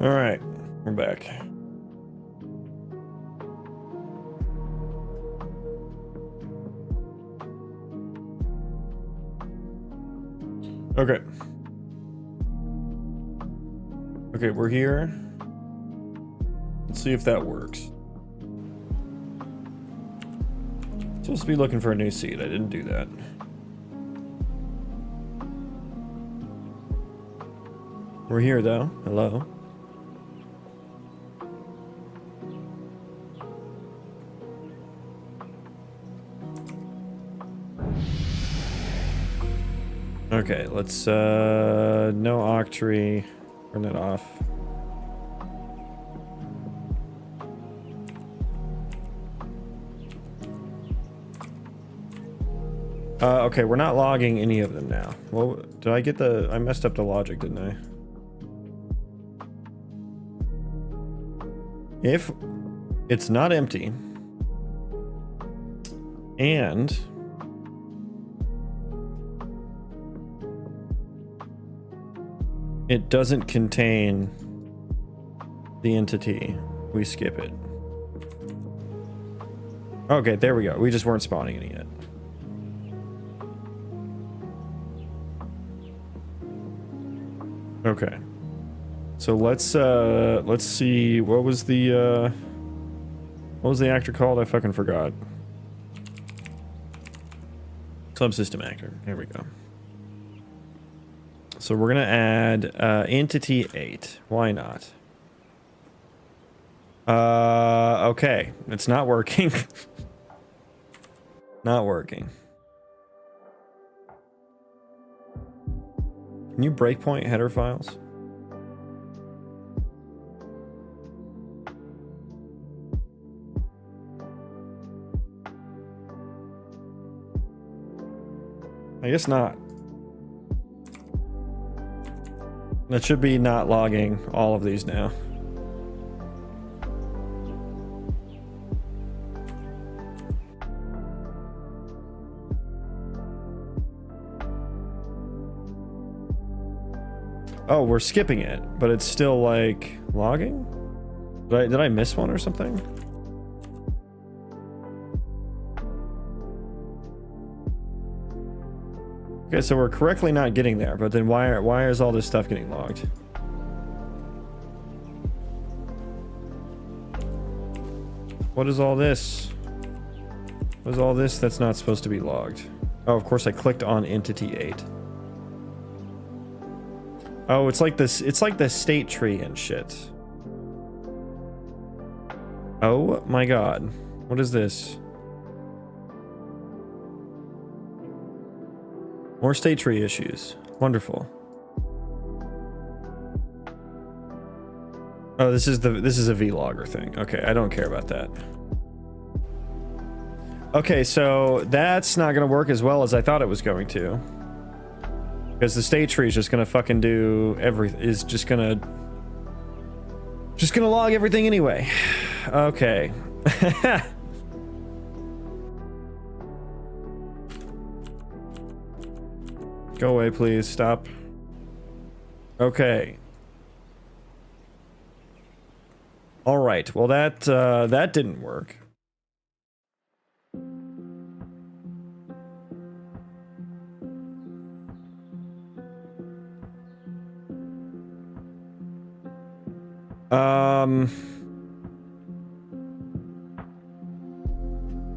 All right, we're back. Okay. Okay, we're here. Let's see if that works. Supposed to be looking for a new seed. I didn't do that. We're here though. Hello. Okay, let's no octree. Turn that off. Okay, we're not logging any of them now. Well, did I get the... I messed up the logic, didn't I? If it's not empty and it doesn't contain the entity, we skip it. Okay, there we go. We just weren't spawning any yet. Okay. So let's see, what was the actor called? I fucking forgot. Subsystem actor. Here we go. So we're gonna add entity 8. Why not? Okay. It's not working. Not working. Can you breakpoint header files? I guess not. That should be not logging all of these now. Oh, we're skipping it, but it's still like logging? Did I miss one or something? Okay, so we're correctly not getting there, but then why is all this stuff getting logged? What is all this? What is all this that's not supposed to be logged? Oh, of course I clicked on entity 8. Oh, it's like this, it's like the state tree and shit. Oh my god. What is this? More state tree issues. Wonderful. Oh, this is a vlogger thing. Okay, I don't care about that. Okay, so that's not gonna work as well as I thought it was going to. Because the state tree is just gonna fucking do everything, is just gonna log everything anyway. Okay. Go away, please. Stop. Okay. All right. Well, that didn't work.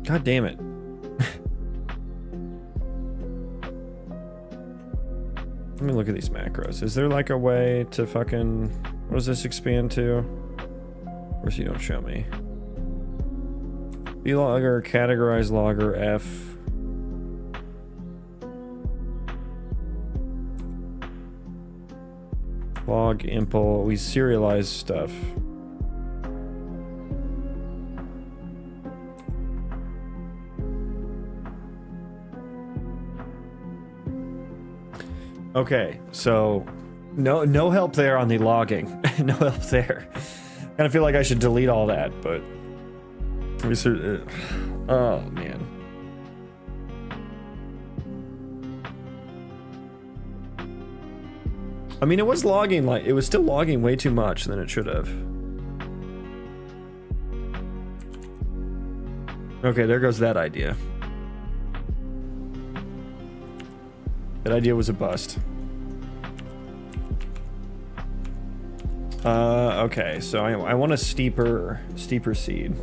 God damn it. Let me look at these macros. Is there like a way to fucking... What does this expand to? Of course you don't show me. Vlogger, categorize logger, F. Log, impl, we serialize stuff. Okay, so no help there on the logging. No help there. Kind of feel like I should delete all that, but oh man. I mean, it was logging, like, it was still logging way too much than it should have. Okay, there goes that idea. That idea was a bust. Okay, so I want a steeper seed.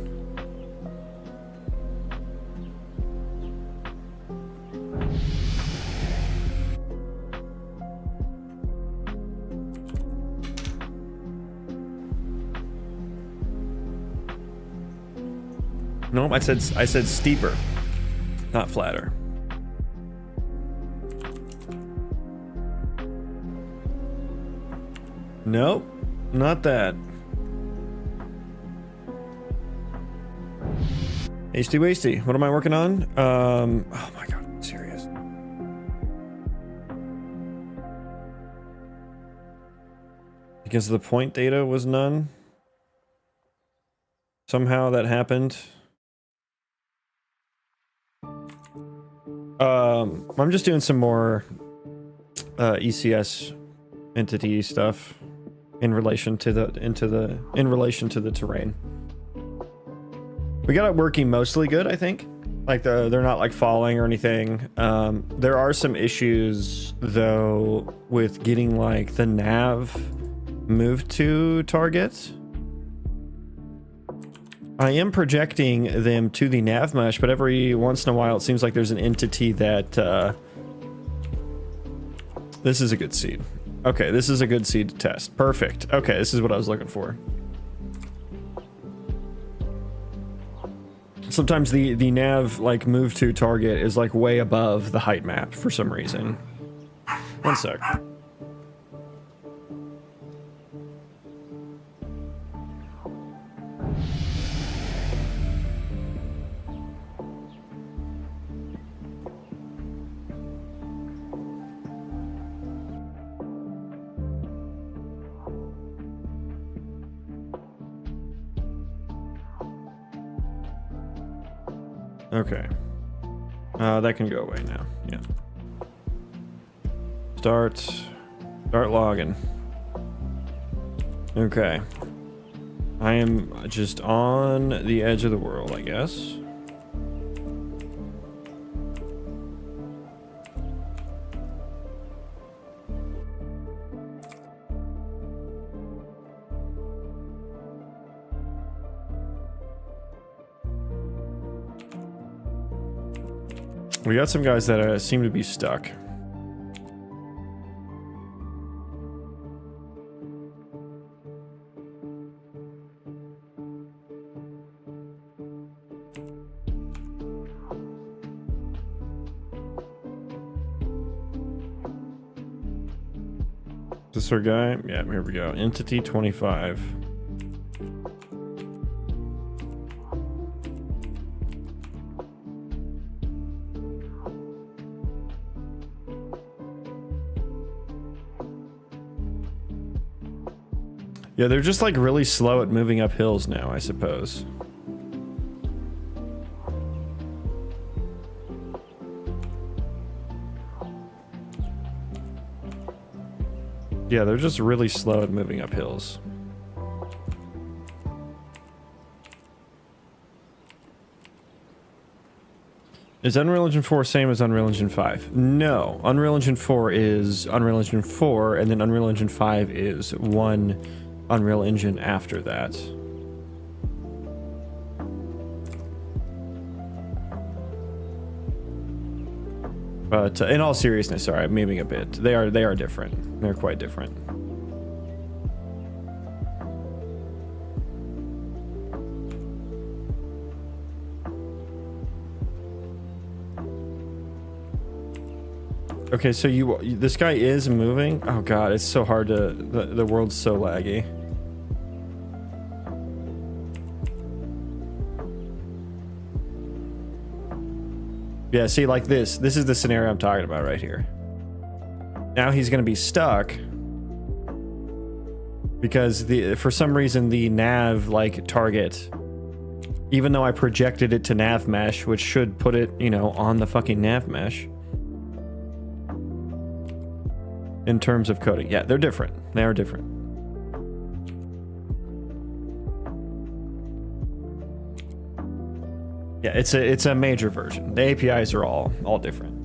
Nope, I said steeper, not flatter. Nope, not that. Hasty wasty. What am I working on? Oh my god, I'm serious. Because the point data was none. Somehow that happened. I'm just doing some more ECS entity stuff in relation to the terrain. We got it working mostly good, I think. Like they're not like falling or anything. There are some issues though with getting like the nav moved to target. I am projecting them to the nav mesh, but every once in a while it seems like there's an entity that this is a good seed. Okay, this is a good seed to test. Perfect. Okay, this is what I was looking for. Sometimes the nav like move to target is like way above the height map for some reason. One sec. Okay. That can go away now. Yeah. Start logging. Okay. I am just on the edge of the world, I guess. We got some guys that seem to be stuck. Is this our guy? Yeah, here we go. Entity 25. Yeah, they're just like really slow at moving up hills now, I suppose. Yeah, they're just really slow at moving up hills. Is Unreal Engine 4 same as Unreal Engine 5? No. Unreal Engine 4 is Unreal Engine 4, and then Unreal Engine 5 is one Unreal Engine after that. But in all seriousness, sorry, I'm memeing a bit. They are different. They're quite different. Okay, so this guy is moving. Oh god, it's so hard to the world's so laggy. Yeah, see, like this is the scenario I'm talking about right here. Now he's gonna be stuck because for some reason the nav like target, even though I projected it to nav mesh, which should put it, you know, on the fucking nav mesh. in terms of coding. Yeah, they're different. They are different. Yeah, it's a major version. The APIs are all different.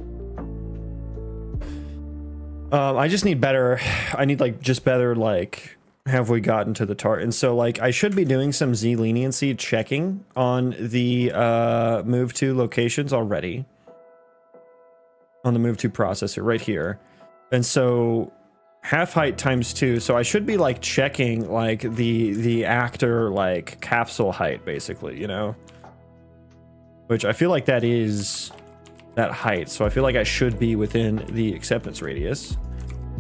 I just need better. I need like just better like have we gotten to the target? And so like I should be doing some Z leniency checking on the move to locations already. On the move to processor right here. And so half height times 2. So I should be like checking like the actor like capsule height basically, you know? Which I feel like that is that height. So I feel like I should be within the acceptance radius.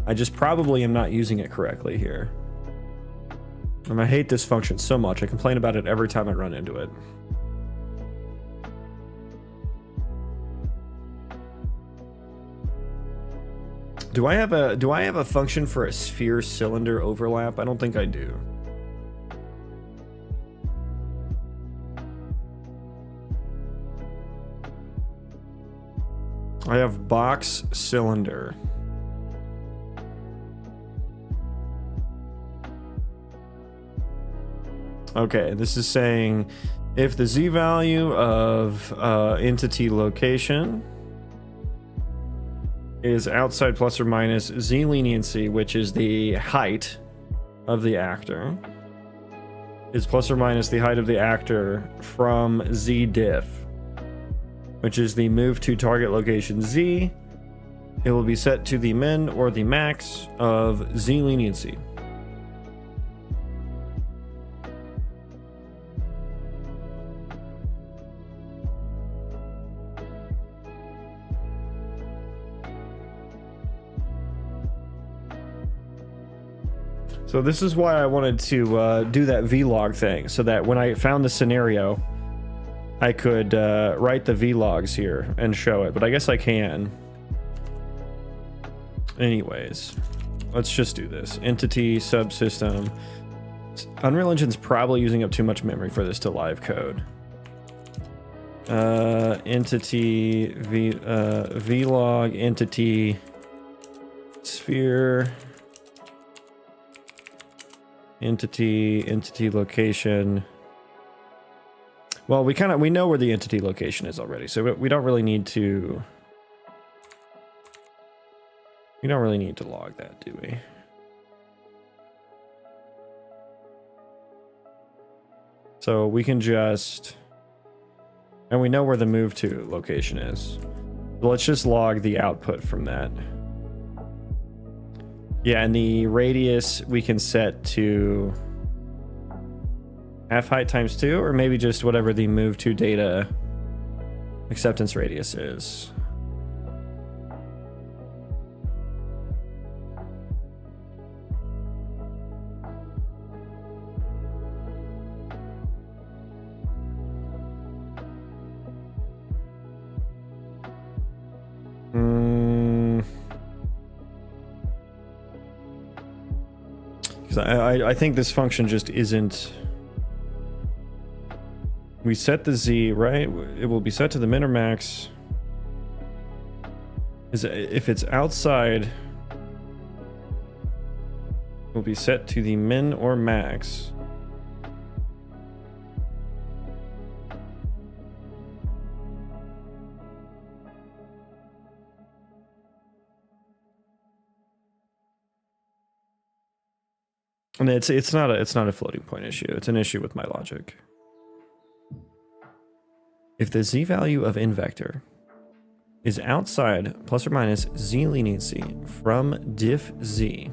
I just probably am not using it correctly here. And I hate this function so much. I complain about it every time I run into it. Do I have a function for a sphere cylinder overlap? I don't think I do. I have box cylinder. Okay, this is saying if the Z value of entity location is outside plus or minus Z leniency, which is the height of the actor, is plus or minus the height of the actor from Z diff, which is the move to target location Z. It will be set to the min or the max of Z leniency. So this is why I wanted to do that vlog thing, so that when I found the scenario, I could write the vlogs here and show it, but I guess I can. Anyways, let's just do this. Entity subsystem. Unreal Engine's probably using up too much memory for this to live code. Entity vlog entity sphere entity location. Well, we know where the entity location is already, so we don't really need to log that, do we? So we can just, and we know where the move to location is. So let's just log the output from that. Yeah, and the radius we can set to half height times 2, or maybe just whatever the move to data acceptance radius is. I think this function just isn't. We set the Z, right? It will be set to the min or max. If it's outside, it will be set to the min or max. And it's not a floating point issue. It's an issue with my logic. If the Z value of in vector is outside plus or minus Z leniency from diff Z,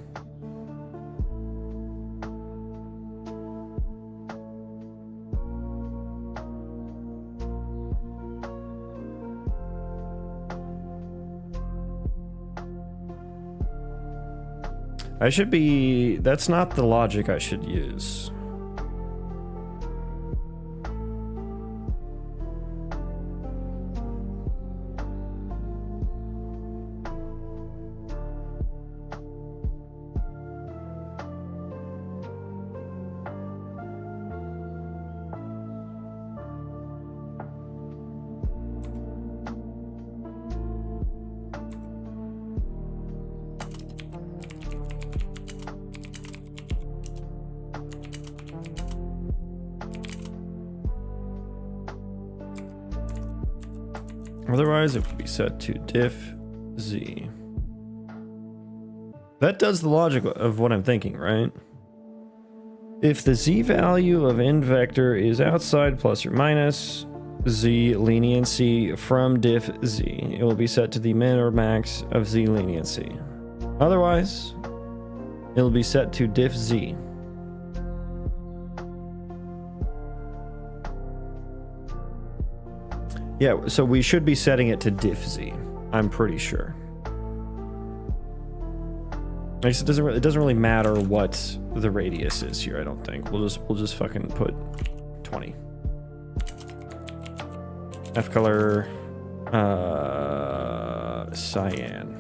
that's not the logic I should use. Otherwise, it will be set to diff z. That does the logic of what I'm thinking, right? If the z value of n vector is outside plus or minus z leniency from diff z, it will be set to the min or max of z leniency. Otherwise, it will be set to diff z. Yeah, so we should be setting it to diff z. I'm pretty sure. I guess it doesn't really matter what the radius is here. I don't think we'll just fucking put 20. F color, cyan.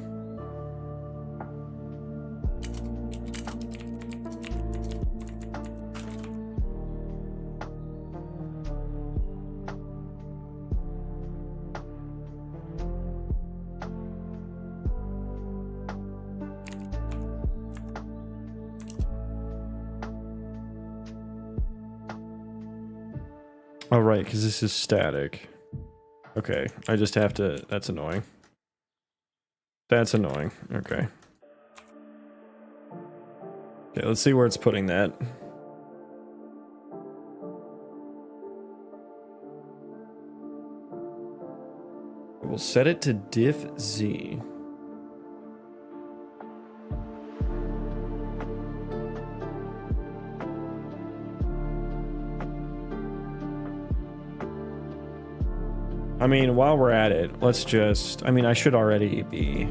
Oh, right, because this is static. Okay, I just have to... That's annoying. That's annoying. Okay. Okay, let's see where it's putting that. We'll set it to diff z. I mean, while we're at it, let's just... I mean, I should already be...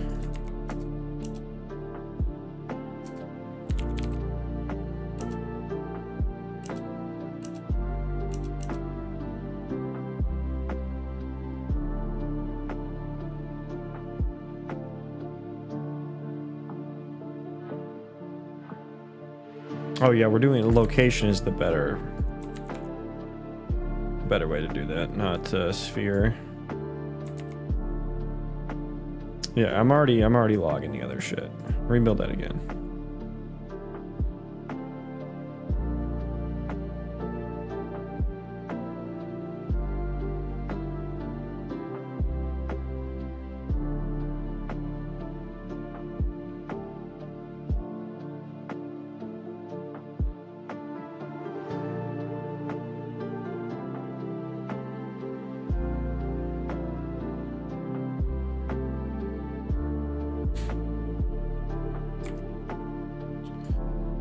Oh yeah, we're doing... Location is the better way to do that, not sphere. Yeah, I'm already logging the other shit. Rebuild that again.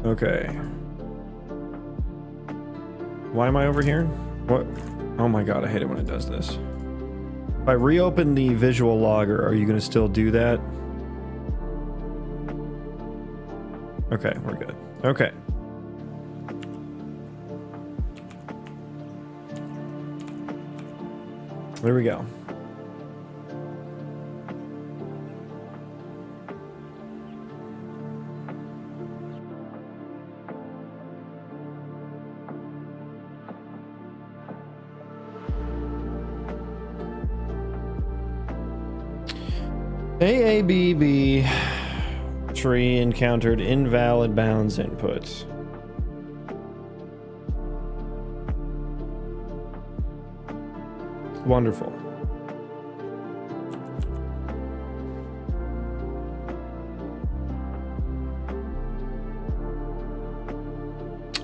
Okay. Why am I over here? What? Oh my god, I hate it when it does this. If I reopen the visual logger, are you going to still do that? Okay, we're good. Okay. There we go. AABB tree encountered invalid bounds inputs. Wonderful.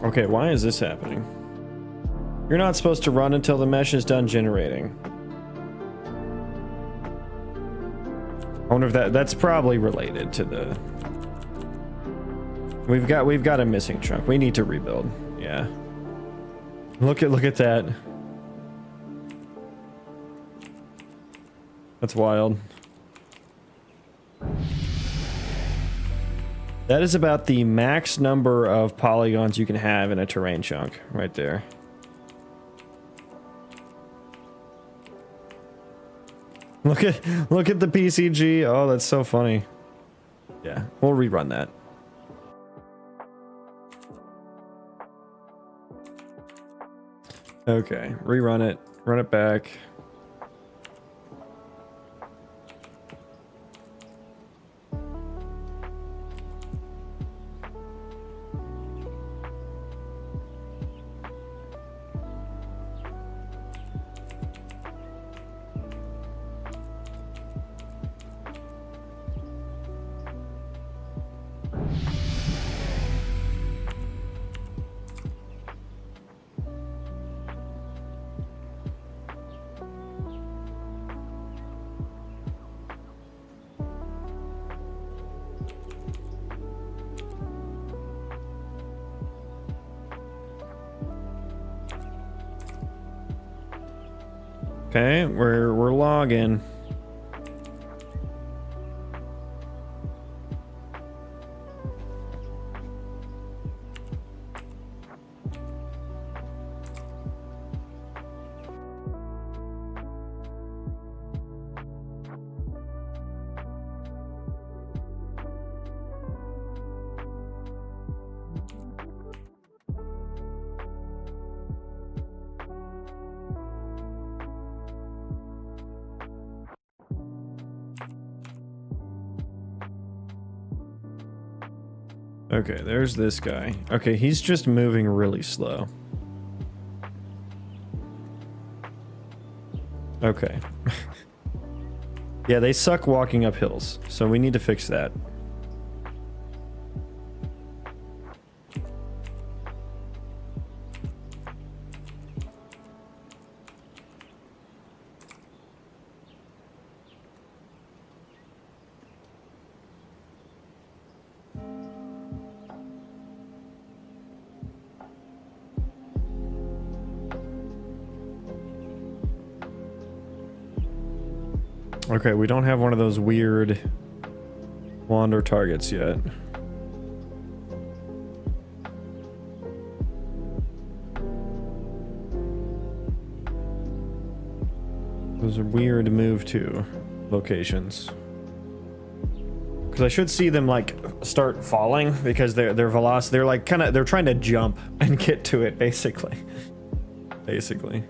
Okay, why is this happening? You're not supposed to run until the mesh is done generating. I wonder if that's probably related to the... We've got a missing chunk. We need to rebuild. Yeah. Look at that. That's wild. That is about the max number of polygons you can have in a terrain chunk right there. Look at the PCG. Oh, that's so funny. Yeah, we'll rerun that. Okay, rerun it. Run it back. Okay, we're logging. Okay, there's this guy. Okay, he's just moving really slow. Okay. Yeah, they suck walking up hills, so we need to fix that. Okay, we don't have one of those weird wander targets yet. Those are weird move to locations. Because I should see them like start falling because their velocity, they're like they're trying to jump and get to it basically. Basically.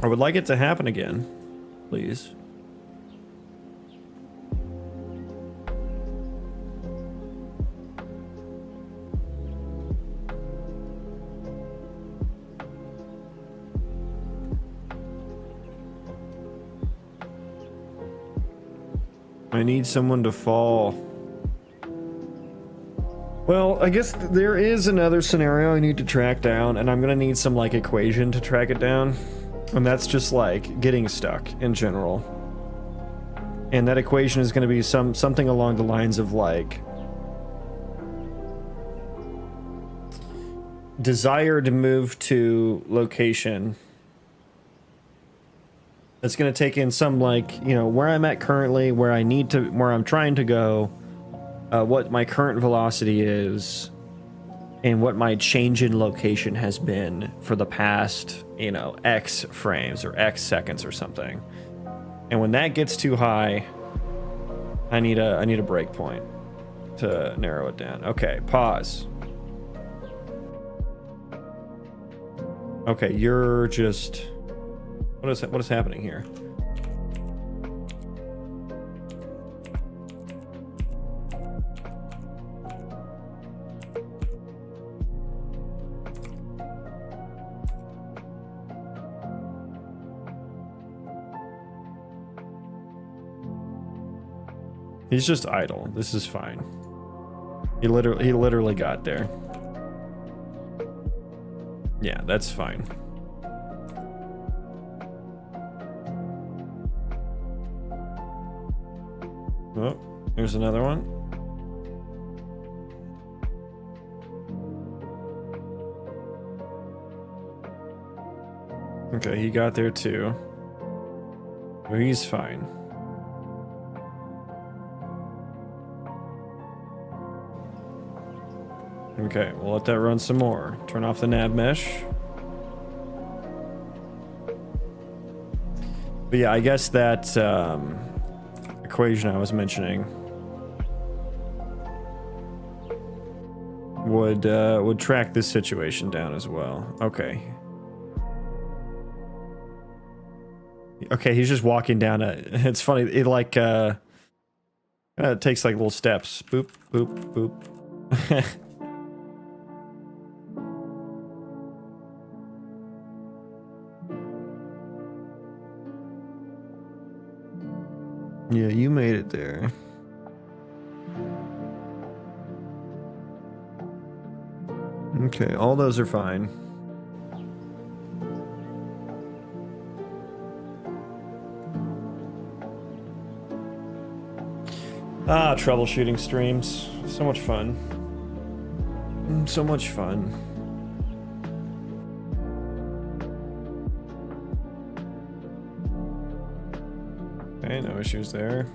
I would like it to happen again, please. I need someone to fall. Well, I guess there is another scenario I need to track down, and I'm gonna need some like equation to track it down. And that's just like getting stuck in general. And that equation is gonna be something along the lines of like desired move to location. That's gonna take in some like, you know, where I'm at currently, where I'm trying to go, what my current velocity is, and what my change in location has been for the past, you know, X frames or X seconds or something. And when that gets too high, I need a breakpoint to narrow it down. Okay, pause. Okay, you're just what is happening here? He's just idle. This is fine. He literally got there. Yeah, that's fine. Oh, here's another one. Okay, he got there too. Oh, he's fine. Okay, we'll let that run some more. Turn off the nav mesh. But yeah, I guess that equation I was mentioning would track this situation down as well. Okay. Okay, he's just walking down it's funny, it like it takes like little steps. Boop, boop, boop. Yeah, you made it there. Okay, all those are fine. Ah, troubleshooting streams. So much fun. So much fun. Okay, no issues there.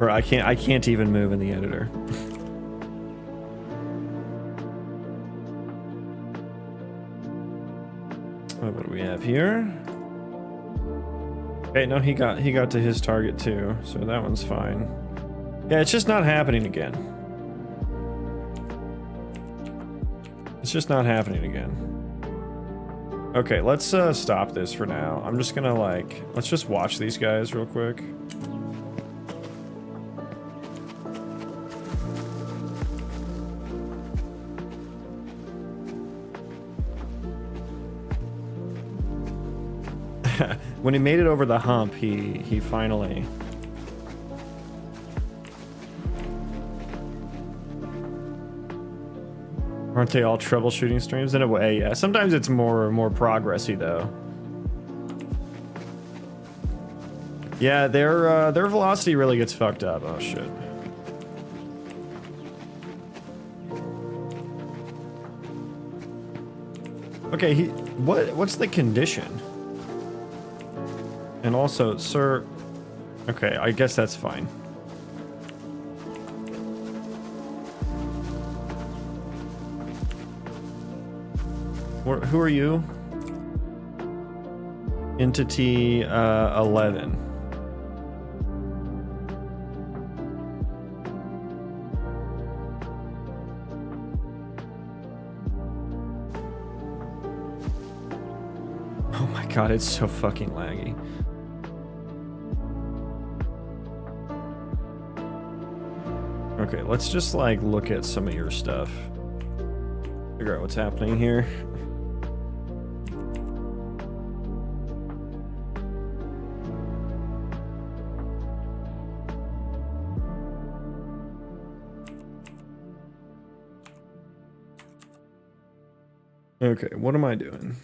Or I can't even move in the editor. What do we have here? Okay, no, he got to his target too, so that one's fine. Yeah, it's just not happening again. It's just not happening again. Okay, let's stop this for now. I'm just gonna let's just watch these guys real quick. When he made it over the hump, he finally... Aren't they all troubleshooting streams? In a way, yeah. Sometimes it's more progressy though. Yeah, their velocity really gets fucked up. Oh shit. Okay, what's the condition? And also, sir... Okay, I guess that's fine. Who are you? Entity 11. Oh my god, it's so fucking laggy. Okay, let's just look at some of your stuff. Figure out what's happening here. Okay, what am I doing?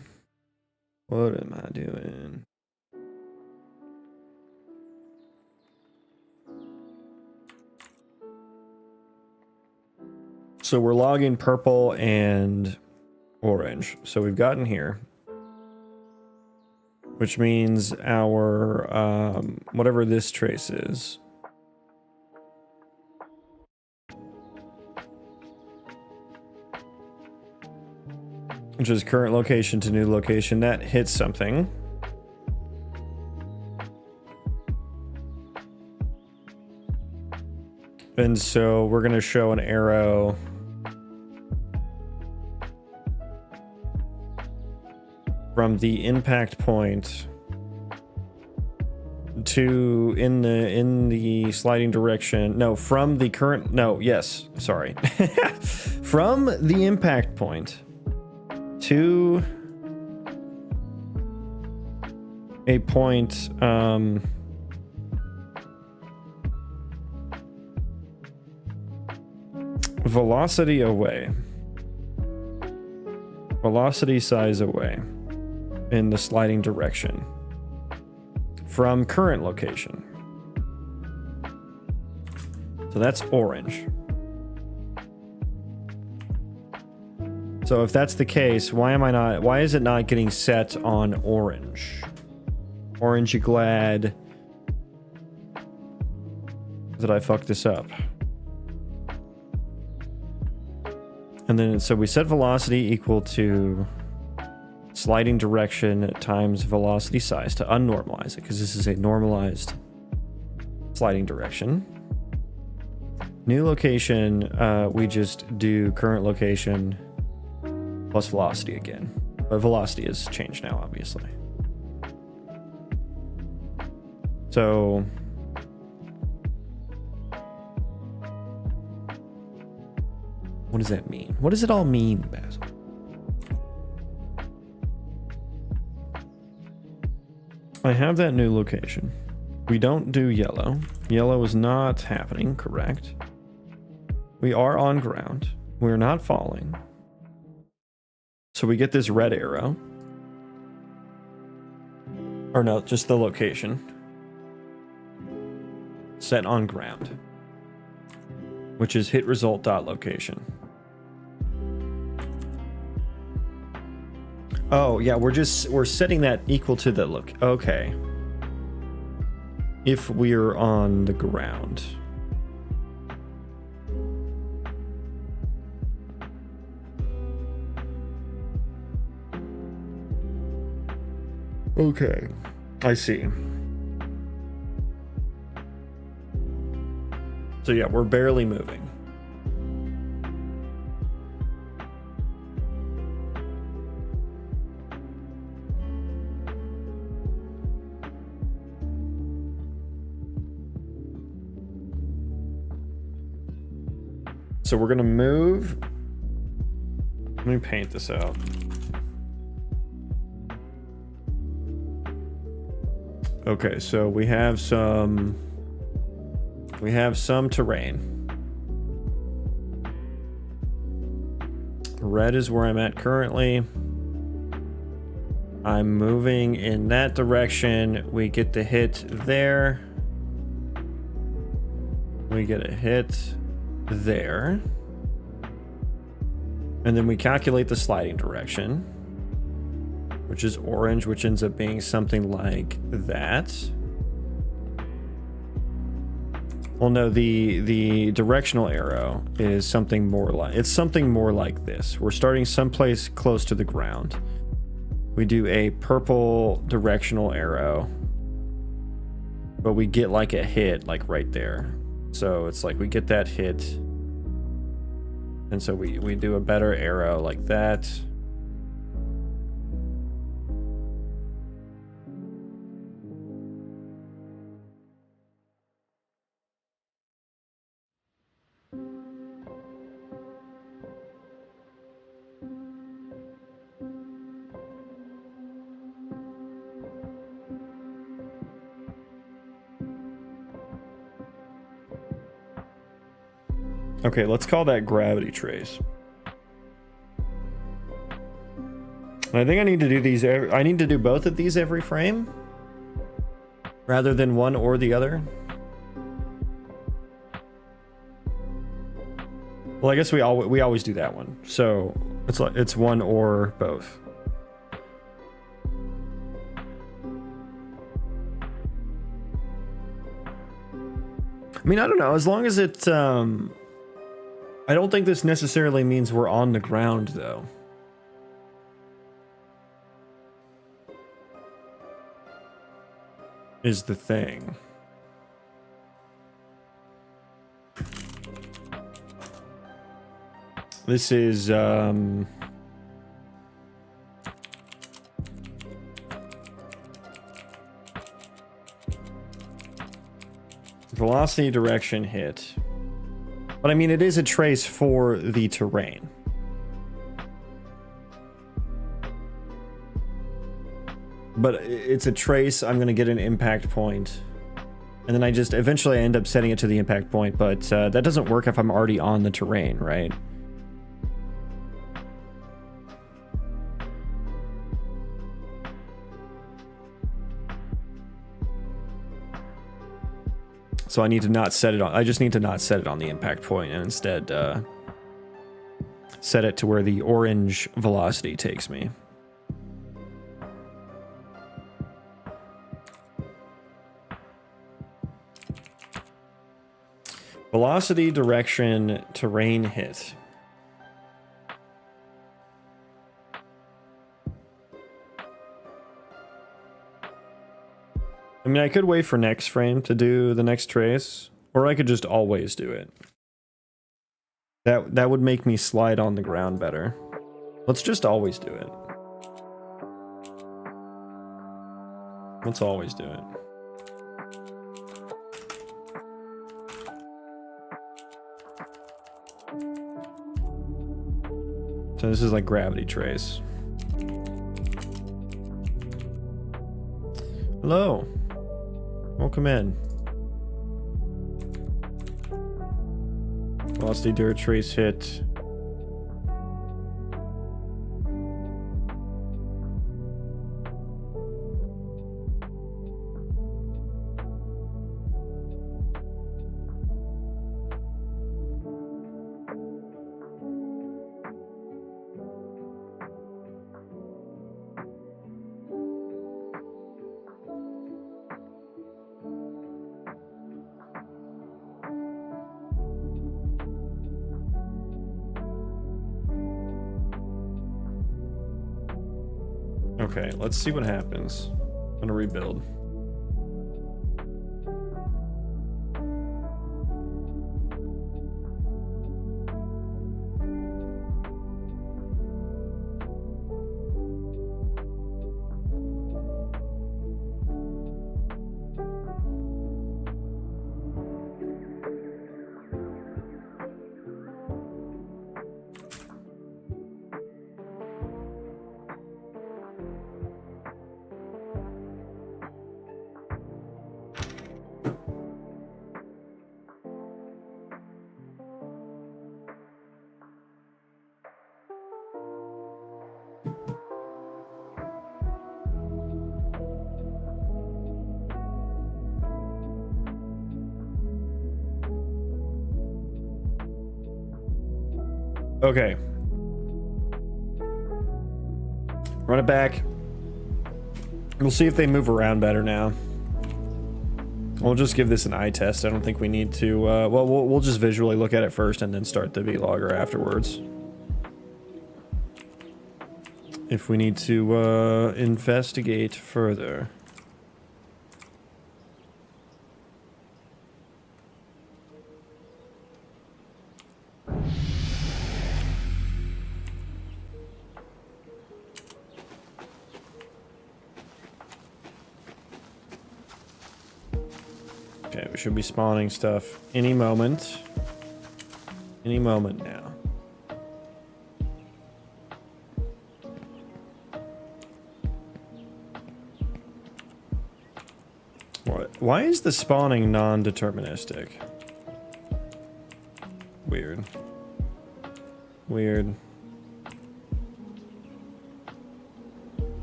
What am I doing? So we're logging purple and orange. So we've gotten here, which means our whatever this trace is. Which is current location to new location. That hits something. And so we're going to show an arrow from the impact point to in the sliding direction. No, from the current, no, yes, sorry. From the impact point to a point velocity away, velocity size away in the sliding direction from current location. So that's orange. So if that's the case, why is it not getting set on orange? Orange, you glad that I fucked this up? And then, so we set velocity equal to sliding direction times velocity size to unnormalize it, because this is a normalized sliding direction. New location, we just do current location plus velocity again. But velocity has changed now, obviously. So... what does that mean? What does it all mean, Basil? I have that new location. We don't do yellow. Yellow is not happening, correct? We are on ground. We're not falling. So we get this red arrow. Or no, just the location. Set on ground. Which is hit result dot location. Oh, yeah, we're setting that equal to the look. Okay. If we're on the ground. Okay, I see. So yeah, we're barely moving. So we're gonna move. Let me paint this out. Okay, so we have some terrain. Red is where I'm at currently. I'm moving in that direction. We get the hit there. We get a hit there. And then we calculate the sliding direction, which is orange, which ends up being something like that. Well, no, the directional arrow is something more like, it's something more like this. We're starting someplace close to the ground. We do a purple directional arrow, but we get like a hit like right there. So it's like we get that hit. And so we do a better arrow like that. Okay, let's call that gravity trace. I think I need to do these. I need to do both of these every frame, rather than one or the other. Well, I guess we always do that one. So it's one or both. I mean, I don't know. As long as it, I don't think this necessarily means we're on the ground, though. Is the thing. This is, velocity direction hit. But I mean, it is a trace for the terrain. But it's a trace. I'm going to get an impact point. And then I just eventually end up setting it to the impact point. But that doesn't work if I'm already on the terrain, right? So I need to not set it on. I just need to not set it on the impact point and instead set it to where the orange velocity takes me. Velocity, direction, terrain hit. I mean, I could wait for next frame to do the next trace, or I could just always do it. That would make me slide on the ground better. Let's just always do it. Let's always do it. So this is like gravity trace. Hello. Welcome in. Velocity dirt trace hit. Okay, let's see what happens. I'm gonna rebuild. Okay. Run it back. We'll see if they move around better now. We'll just give this an eye test. I don't think we need to, well, we'll just visually look at it first and then start the vlogger afterwards. If we need to, investigate further. Okay, we should be spawning stuff any moment. Any moment now. What? Why is the spawning non-deterministic? Weird. Weird.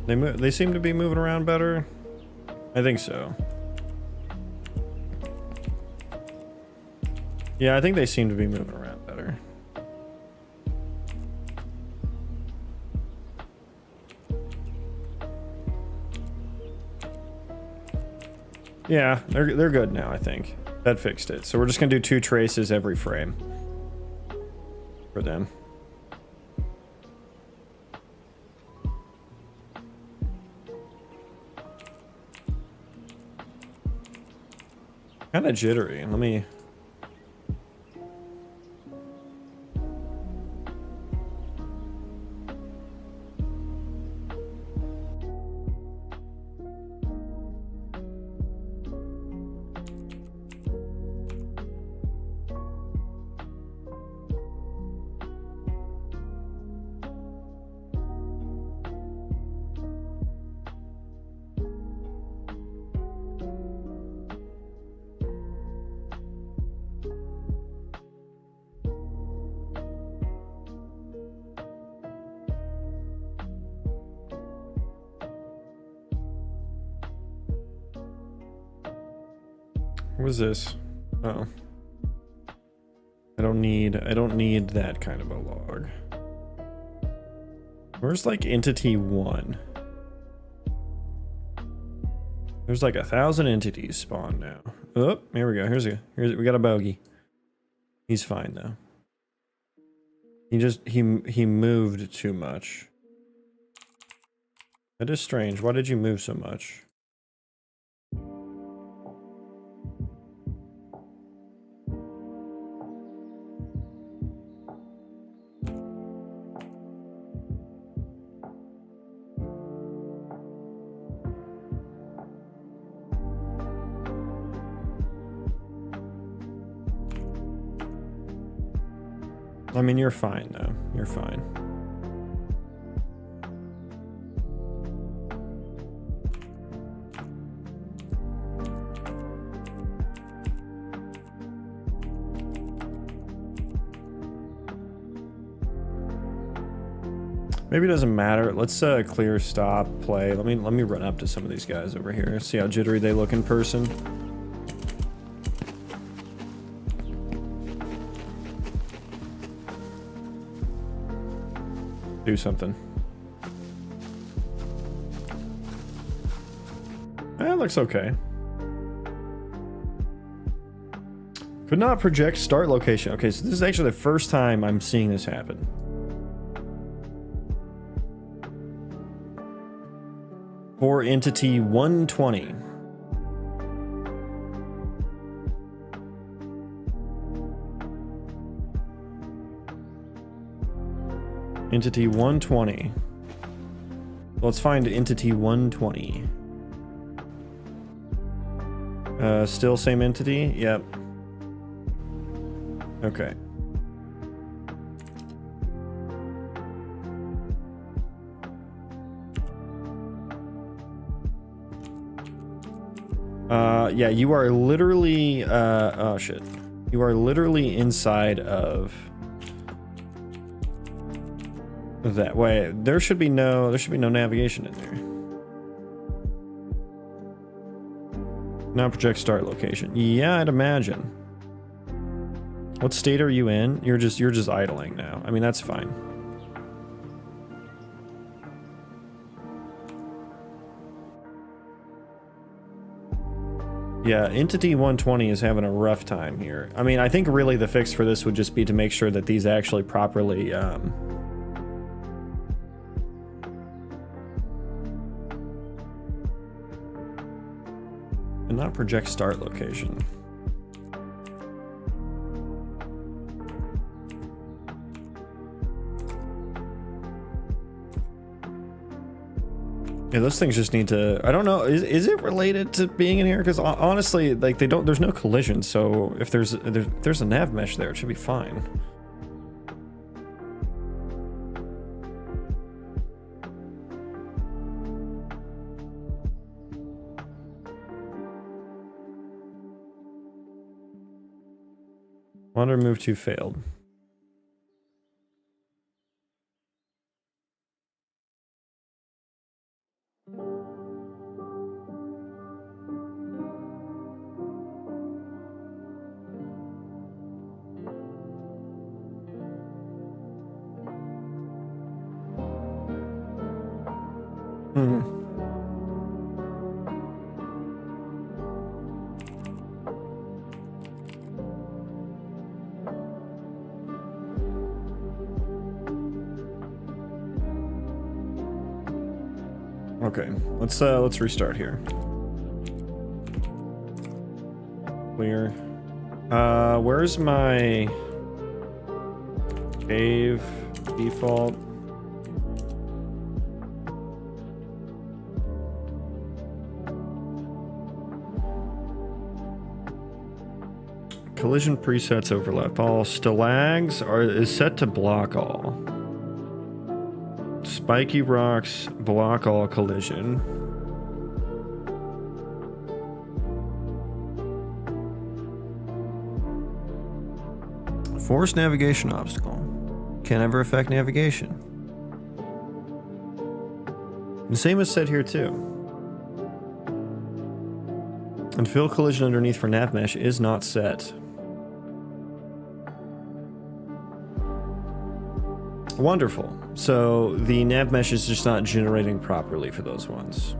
They seem to be moving around better. I think so. Yeah, I think they seem to be moving around better. Yeah, they're good now, I think. That fixed it. So we're just gonna do 2 traces every frame for them. Kind of jittery. Let me... What was this? Oh. I don't need that kind of a log. Where's like entity 1? There's like 1,000 entities spawned now. Oh, here we go. Here's we got a bogey. He's fine though. He moved too much. That is strange. Why did you move so much? I mean, you're fine though. You're fine. Maybe it doesn't matter. Let's clear, stop, play. Let me run up to some of these guys over here. See how jittery they look in person. Do something. That looks okay. Could not project start location. Okay, so this is actually the first time I'm seeing this happen. For entity 120. Entity 120. Let's find entity 120. Still same entity? Yep. Okay. Yeah, you are literally, oh shit. You are literally inside of that way. There should be no navigation in there. Now project start location. Yeah, I'd imagine. What state are you in? You're just idling now. I mean, that's fine. Yeah, entity 120 is having a rough time here. I mean, I think really the fix for this would just be to make sure that these actually properly and not project start location. Yeah, those things just need to, I don't know, is it related to being in here? Because honestly, like there's no collision, so if there's a nav mesh there, it should be fine. Wander move 2 failed. Okay, let's restart here. Clear. Where's my cave default? Collision presets overlap all. Stalags is set to block all. Spiky rocks block all collision. Force navigation obstacle. Can't ever affect navigation. The same is said here too. And fill collision underneath for nav mesh is not set. Wonderful. So the nav mesh is just not generating properly for those ones.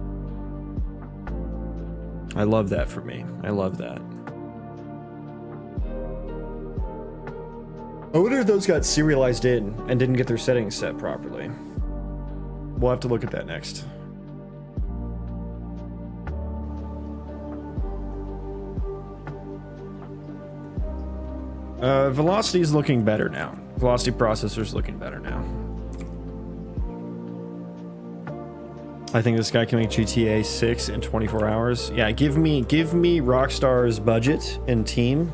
I love that for me. I love that. I wonder if those got serialized in and didn't get their settings set properly. We'll have to look at that next. Velocity is looking better now. Velocity processor's looking better now. I think this guy can make GTA 6 in 24 hours. Yeah, give me Rockstar's budget and team.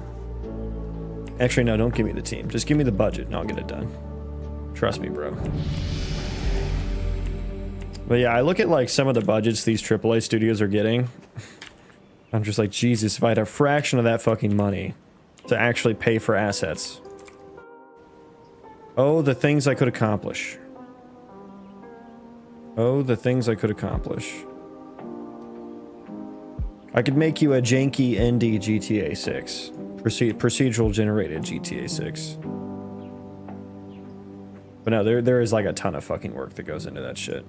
Actually, no, don't give me the team. Just give me the budget and I'll get it done. Trust me, bro. But yeah, I look at like some of the budgets these AAA studios are getting. I'm just like, Jesus, if I had a fraction of that fucking money to actually pay for assets. Oh, the things I could accomplish. Oh, the things I could accomplish. I could make you a janky indie GTA 6. Procedural generated GTA 6. But no, there is like a ton of fucking work that goes into that shit.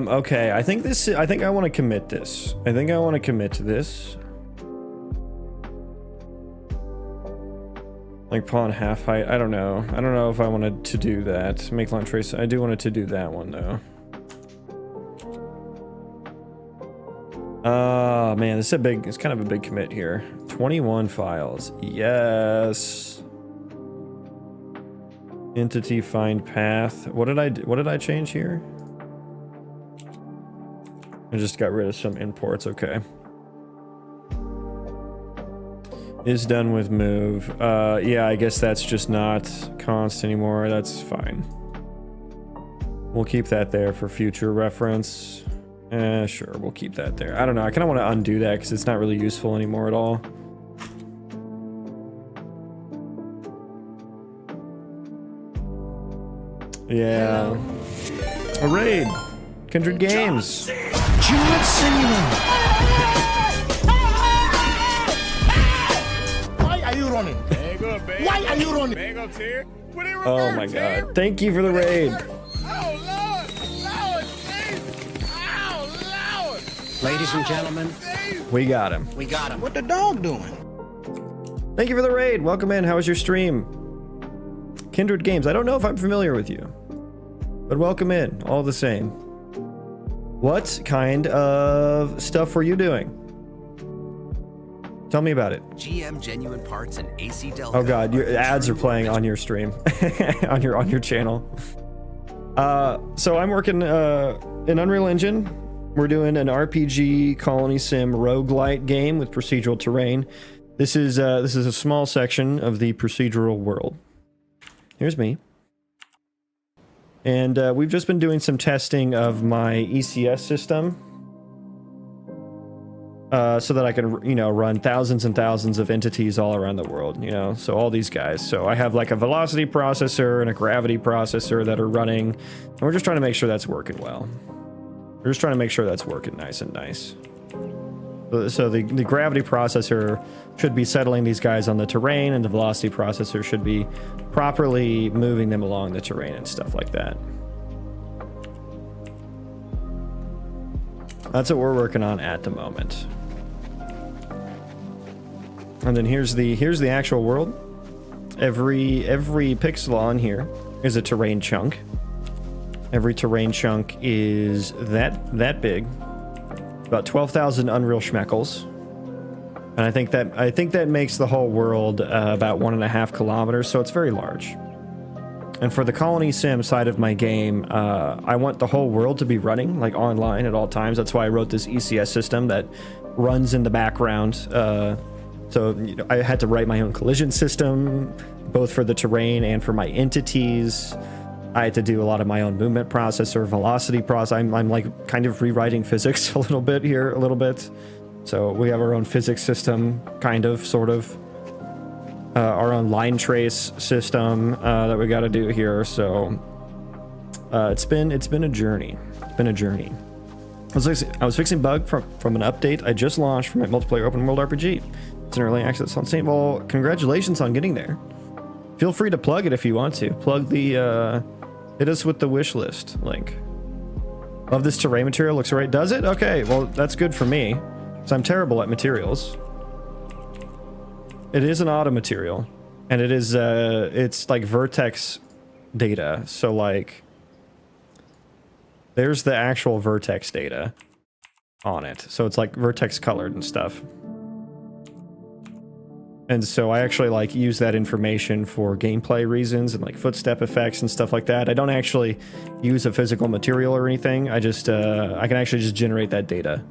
Okay, I think I want to commit this. I think I want to commit to this. Like pawn half height. I don't know. I don't know if I wanted to do that. Make line trace. I do want it to do that one though. Man, this is it's kind of a big commit here. 21 files. Yes. Entity find path. What did I change here? I just got rid of some imports. Okay. Is done with move. Yeah, I guess that's just not const anymore. That's fine. We'll keep that there for future reference. Sure, we'll keep that there. I don't know. I kind of want to undo that because it's not really useful anymore at all. Yeah. A raid. Kindred Games. John Cena. Why are you running? Why are you running? Oh my god. Thank you for the raid. Ladies and gentlemen, we got him. We got him. What the dog doing? Thank you for the raid. Welcome in. How was your stream? Kindred Games. I don't know if I'm familiar with you, but welcome in all the same. What kind of stuff were you doing? Tell me about it. GM Genuine Parts and AC Delco. Oh god, your ads are playing on your stream, on your channel. So I'm working in Unreal Engine. We're doing an RPG Colony Sim Roguelite game with procedural terrain. This is a small section of the procedural world. Here's me. And we've just been doing some testing of my ECS system. So that I can, run thousands and thousands of entities all around the world, so all these guys. So I have like a velocity processor and a gravity processor that are running, and we're just trying to make sure that's working well. We're just trying to make sure that's working nice and nice. So the gravity processor should be settling these guys on the terrain, and the velocity processor should be properly moving them along the terrain and stuff like that. That's what we're working on at the moment. And then here's the actual world. Every pixel on here is a terrain chunk. Every terrain chunk is that big, about 12,000 Unreal Schmeckles, and I think that makes the whole world about 1.5 kilometers. So it's very large. And for the Colony Sim side of my game, I want the whole world to be running like online at all times. That's why I wrote this ECS system that runs in the background. So I had to write my own collision system, both for the terrain and for my entities. I had to do a lot of my own movement processor, velocity process. I'm like kind of rewriting physics a little bit. So we have our own physics system, kind of, sort of. Our own line trace system that we got to do here. So it's been a journey. It's been a journey. I was fixing bug from an update I just launched for my multiplayer open world RPG. It's in early access on Steam. Well, congratulations on getting there. Feel free to plug it if you want to. Plug the hit us with the wish list link. Love this terrain material. Looks right. Does it? Okay. Well, that's good for me, because I'm terrible at materials. It is an auto material, and it is it's like vertex data. So like, there's the actual vertex data on it. So it's like vertex colored and stuff. And so I actually like use that information for gameplay reasons and like footstep effects and stuff like that. I don't actually use a physical material or anything. I just I can actually just generate that data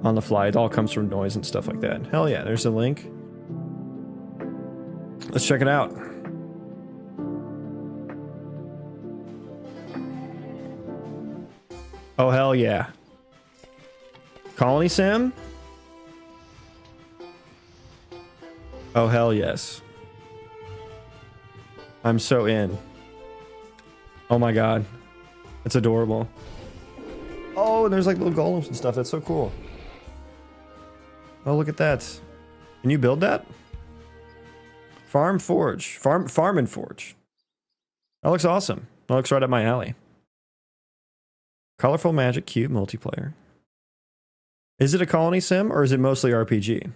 on the fly. It all comes from noise and stuff like that. Hell yeah, there's a link. Let's check it out. Oh, hell yeah. Colony Sim? Oh, hell yes. I'm so in. Oh my god. That's adorable. Oh, and there's like little golems and stuff. That's so cool. Oh, look at that. Can you build that? Farm Forge. Farm and Forge. That looks awesome. That looks right up my alley. Colorful Magic Cube multiplayer. Is it a Colony Sim or is it mostly RPG?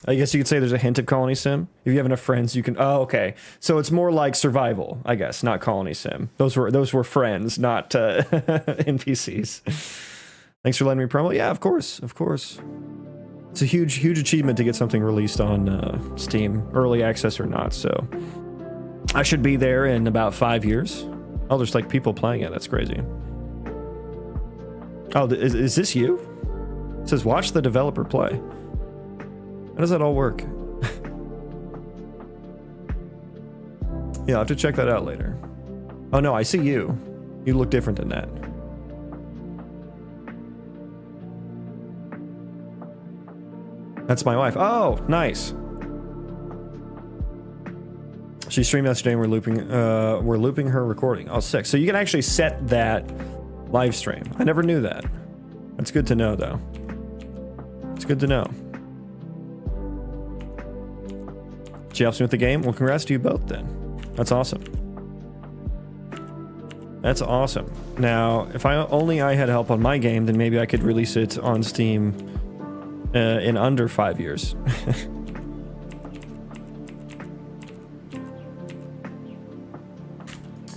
I guess you could say there's a hint of Colony Sim. If you have enough friends, you can... Oh, okay. So it's more like survival, I guess, not Colony Sim. Those were friends, not NPCs. Thanks for letting me promo. Yeah, of course, of course. It's a huge achievement to get something released on Steam, early access or not, so... I should be there in about 5 years. Oh, there's like people playing it. That's crazy. Oh, is this you? It says, watch the developer play. How does that all work? Yeah, I'll have to check that out later. Oh no, I see you. You look different than that. That's my wife. Oh, nice. She streamed yesterday and we're looping her recording. Oh, sick. So you can actually set that live stream. I never knew that. That's good to know, though. It's good to know. She helps me with the game. Well, congrats to you both then. That's awesome. That's awesome. Now, if I had help on my game, then maybe I could release it on Steam in under 5 years.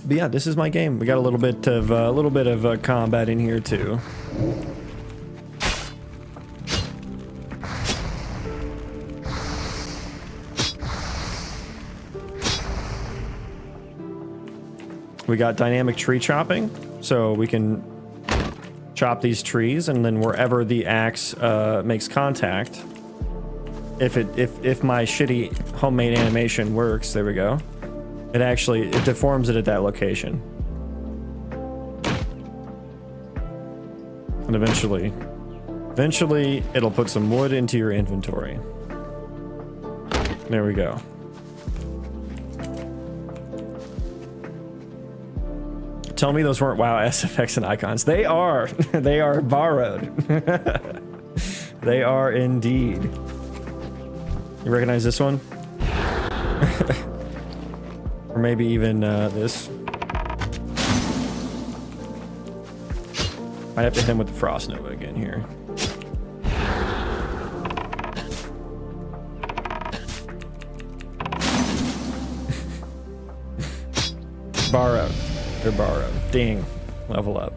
But yeah, this is my game. We got a little bit of combat in here too. We got dynamic tree chopping, so we can chop these trees, and then wherever the axe makes contact, if my shitty homemade animation works, there we go. It deforms it at that location. And eventually it'll put some wood into your inventory. There we go. Tell me those weren't WoW SFX and icons. They are. They are borrowed. They are indeed. You recognize this one? Or maybe even this. Might have to hit him with the Frost Nova again here. Borrowed. They're borrowed. Ding. Level up.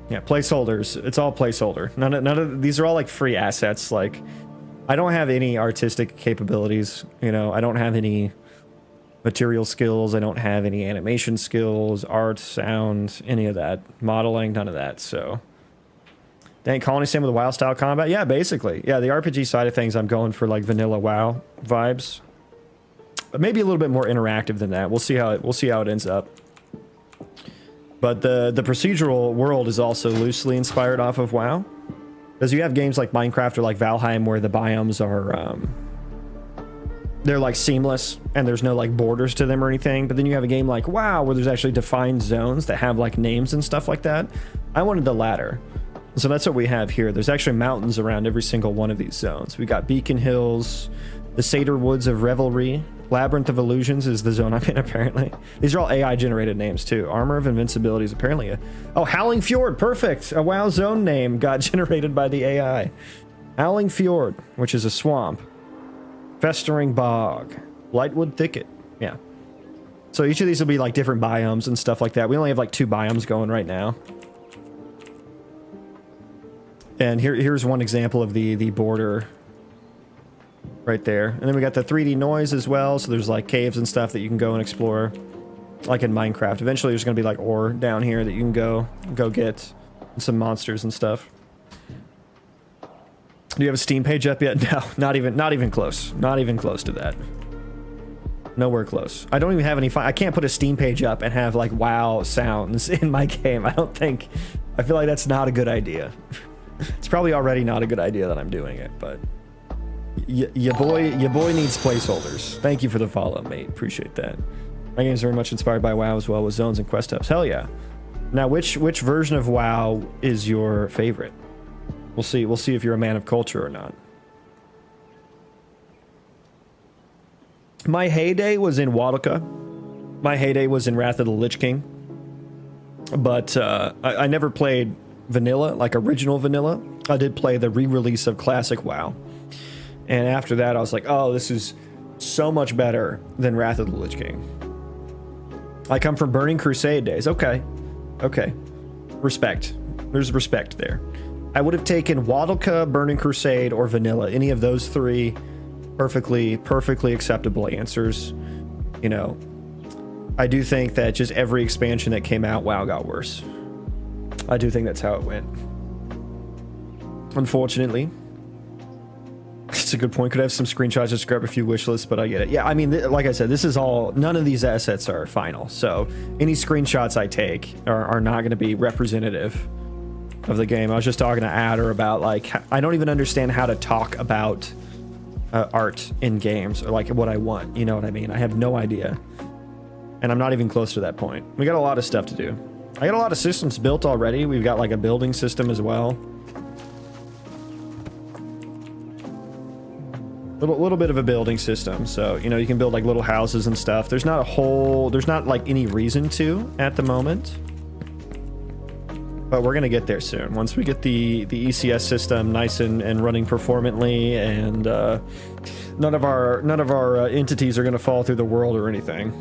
Yeah, placeholders. It's all placeholder. None of these are all like free assets. Like, I don't have any artistic capabilities. You know, I don't have any material skills. I don't have any animation skills, art, sound, any of that. Modeling, none of that. So, dang, Colony Sim with a WoW style combat. Yeah, basically. Yeah, the RPG side of things, I'm going for like vanilla WoW vibes, but maybe a little bit more interactive than that. We'll see how it ends up. But the procedural world is also loosely inspired off of WoW, because you have games like Minecraft or like Valheim where the biomes are they're like seamless and there's no like borders to them or anything. But then you have a game like WoW where there's actually defined zones that have like names and stuff like that. I wanted the latter. So that's what we have here. There's actually mountains around every single one of these zones. We got Beacon Hills, the Satyr Woods of Revelry, Labyrinth of Illusions is the zone I'm in apparently. These are all AI generated names too. Armor of Invincibility is apparently oh, Howling Fjord, perfect. A WoW zone name got generated by the AI. Howling Fjord, which is a swamp. Festering Bog, Lightwood Thicket. Yeah. So each of these will be like different biomes and stuff like that. We only have like 2 biomes going right now. And here's one example of the border right there. And then we got the 3D noise as well. So there's like caves and stuff that you can go and explore, like in Minecraft. Eventually there's going to be like ore down here that you can go get, and some monsters and stuff. Do you have a Steam page up yet? No, not even close. Not even close to that. Nowhere close. I don't even have any I can't put a Steam page up and have like WoW sounds in my game. I don't think. I feel like that's not a good idea. It's probably already not a good idea that I'm doing it, but your boy needs placeholders. Thank you for the follow, mate. Appreciate that. My game's very much inspired by WoW as well, with zones and quest hubs. Hell yeah. Now, which version of WoW is your favorite? We'll see. We'll see if you're a man of culture or not. My heyday was in Wadaka. My heyday was in Wrath of the Lich King. But I never played vanilla, like original vanilla. I did play the re-release of Classic WoW. And after that, I was like, oh, this is so much better than Wrath of the Lich King. I come from Burning Crusade days. Okay. Okay. Respect. There's respect there. I would have taken Wadalka, Burning Crusade, or Vanilla. Any of those three perfectly acceptable answers. You know, I do think that just every expansion that came out, WoW got worse. I do think that's how it went. Unfortunately. It's a good point. Could have some screenshots, just grab a few wish lists, but I get it. Yeah, I mean, like I said, this is all, none of these assets are final. So any screenshots I take are not going to be representative of the game. I was just talking to Adder about, like, I don't even understand how to talk about art in games, or like what I want. You know what I mean? I have no idea. And I'm not even close to that point. We got a lot of stuff to do. I got a lot of systems built already. We've got like a building system as well. Little bit of a building system, so you know you can build like little houses and stuff. There's not like any reason to at the moment, but we're gonna get there soon once we get the ECS system nice and running performantly, and none of our entities are gonna fall through the world or anything.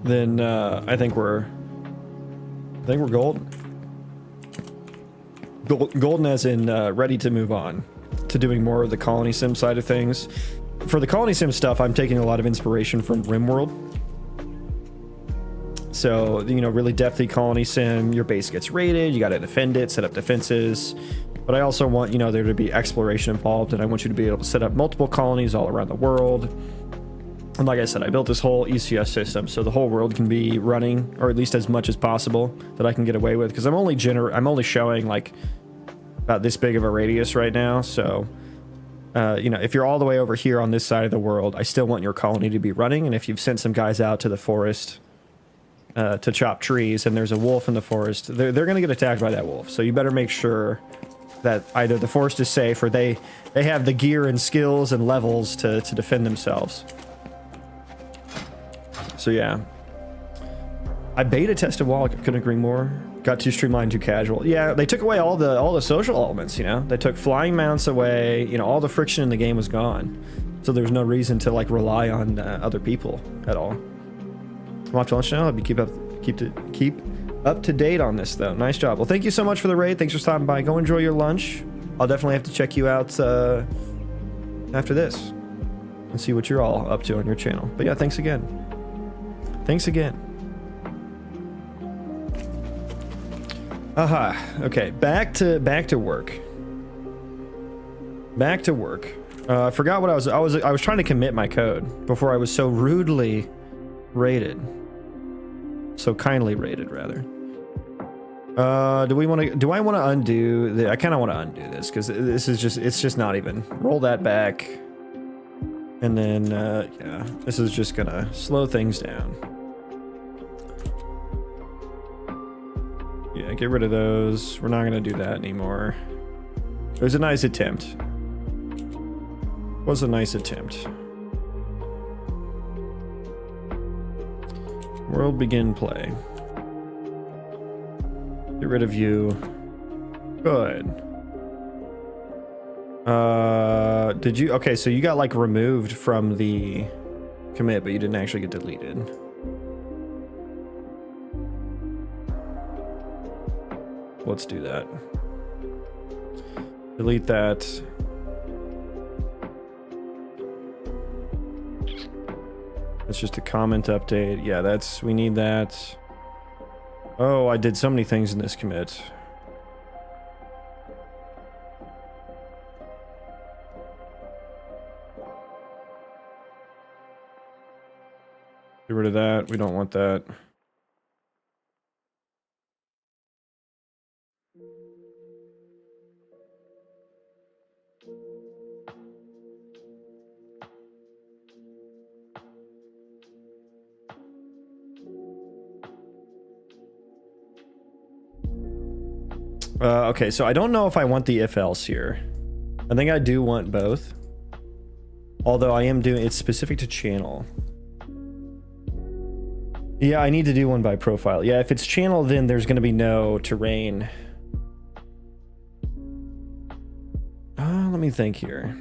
Then I think we're golden. Golden as in ready to move on to doing more of the Colony Sim side of things. For the Colony Sim stuff, I'm taking a lot of inspiration from RimWorld. So, you know, really depthy Colony Sim, your base gets raided, you got to defend it, set up defenses. But I also want, you know, there to be exploration involved, and I want you to be able to set up multiple colonies all around the world. And like I said, I built this whole ECS system so the whole world can be running, or at least as much as possible that I can get away with, because I'm only showing like about this big of a radius right now. So you know, if you're all the way over here on this side of the world, I still want your colony to be running. And if you've sent some guys out to the forest to chop trees and there's a wolf in the forest, they're gonna get attacked by that wolf. So you better make sure that either the forest is safe or they have the gear and skills and levels to defend themselves. So yeah, I beta tested WoW. I couldn't agree more. Got too streamlined, too casual. Yeah, they took away all the social elements. You know, they took flying mounts away. You know, all the friction in the game was gone. So there's no reason to like rely on other people at all. Watch lunch now. I'll keep up to date on this though. Nice job. Well, thank you so much for the raid. Thanks for stopping by. Go enjoy your lunch. I'll definitely have to check you out after this and see what you're all up to on your channel. But yeah, thanks again. Thanks again. Aha. Okay, back to work. Back to work. I forgot what I was trying to commit my code before I was so rudely raided. So kindly raided, rather. Do I want to undo I kind of want to undo this because this is just, it's just not even. Roll that back. And then yeah, this is just gonna slow things down. Yeah, get rid of those. We're not gonna do that anymore. It was a nice attempt. Was a nice attempt. World begin play. Get rid of you. Good. Did you? Okay, so you got like removed from the commit, but you didn't actually get deleted. Let's do that. Delete that. That's just a comment update. Yeah, we need that. Oh, I did so many things in this commit. rid of that. We don't want that. Okay, so I don't know if I want the if-else here. I think I do want both. Although I am doing... It's specific to channel. Yeah, I need to do one by profile. Yeah, if it's channel, then there's going to be no terrain. Let me think here.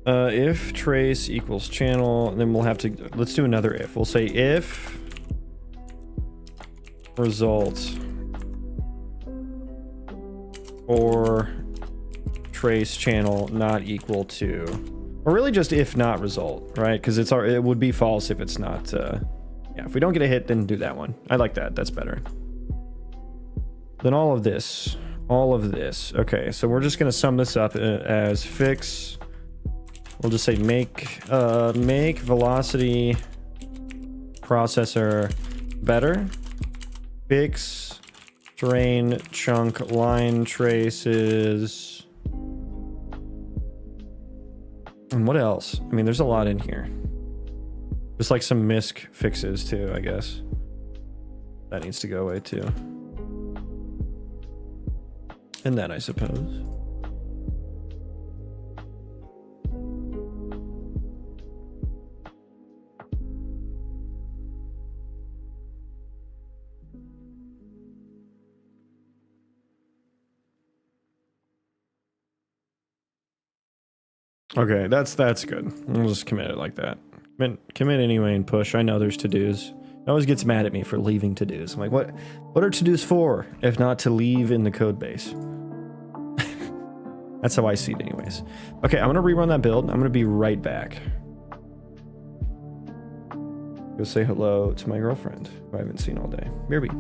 If trace equals channel, then we'll have to... Let's do another if. We'll say if result or trace channel not equal to, or really just if not result, right? Because it would be false if it's not. Yeah, if we don't get a hit, then do that one. I like that. That's better. Then all of this. Okay, so we're just gonna sum this up as fix. We'll just say make velocity processor better. Fix terrain chunk line traces. And what else? I mean, there's a lot in here. Just like some misc fixes too, I guess. That needs to go away too. And that, I suppose. Okay, that's good. We'll just commit it like that. Commit anyway and push. I know there's to-dos. It always gets mad at me for leaving to-dos. I'm like, what are to-dos for if not to leave in the code base? That's how I see it anyways. Okay, I'm gonna rerun that build. I'm gonna be right back. Go say hello to my girlfriend, who I haven't seen all day. Mirby.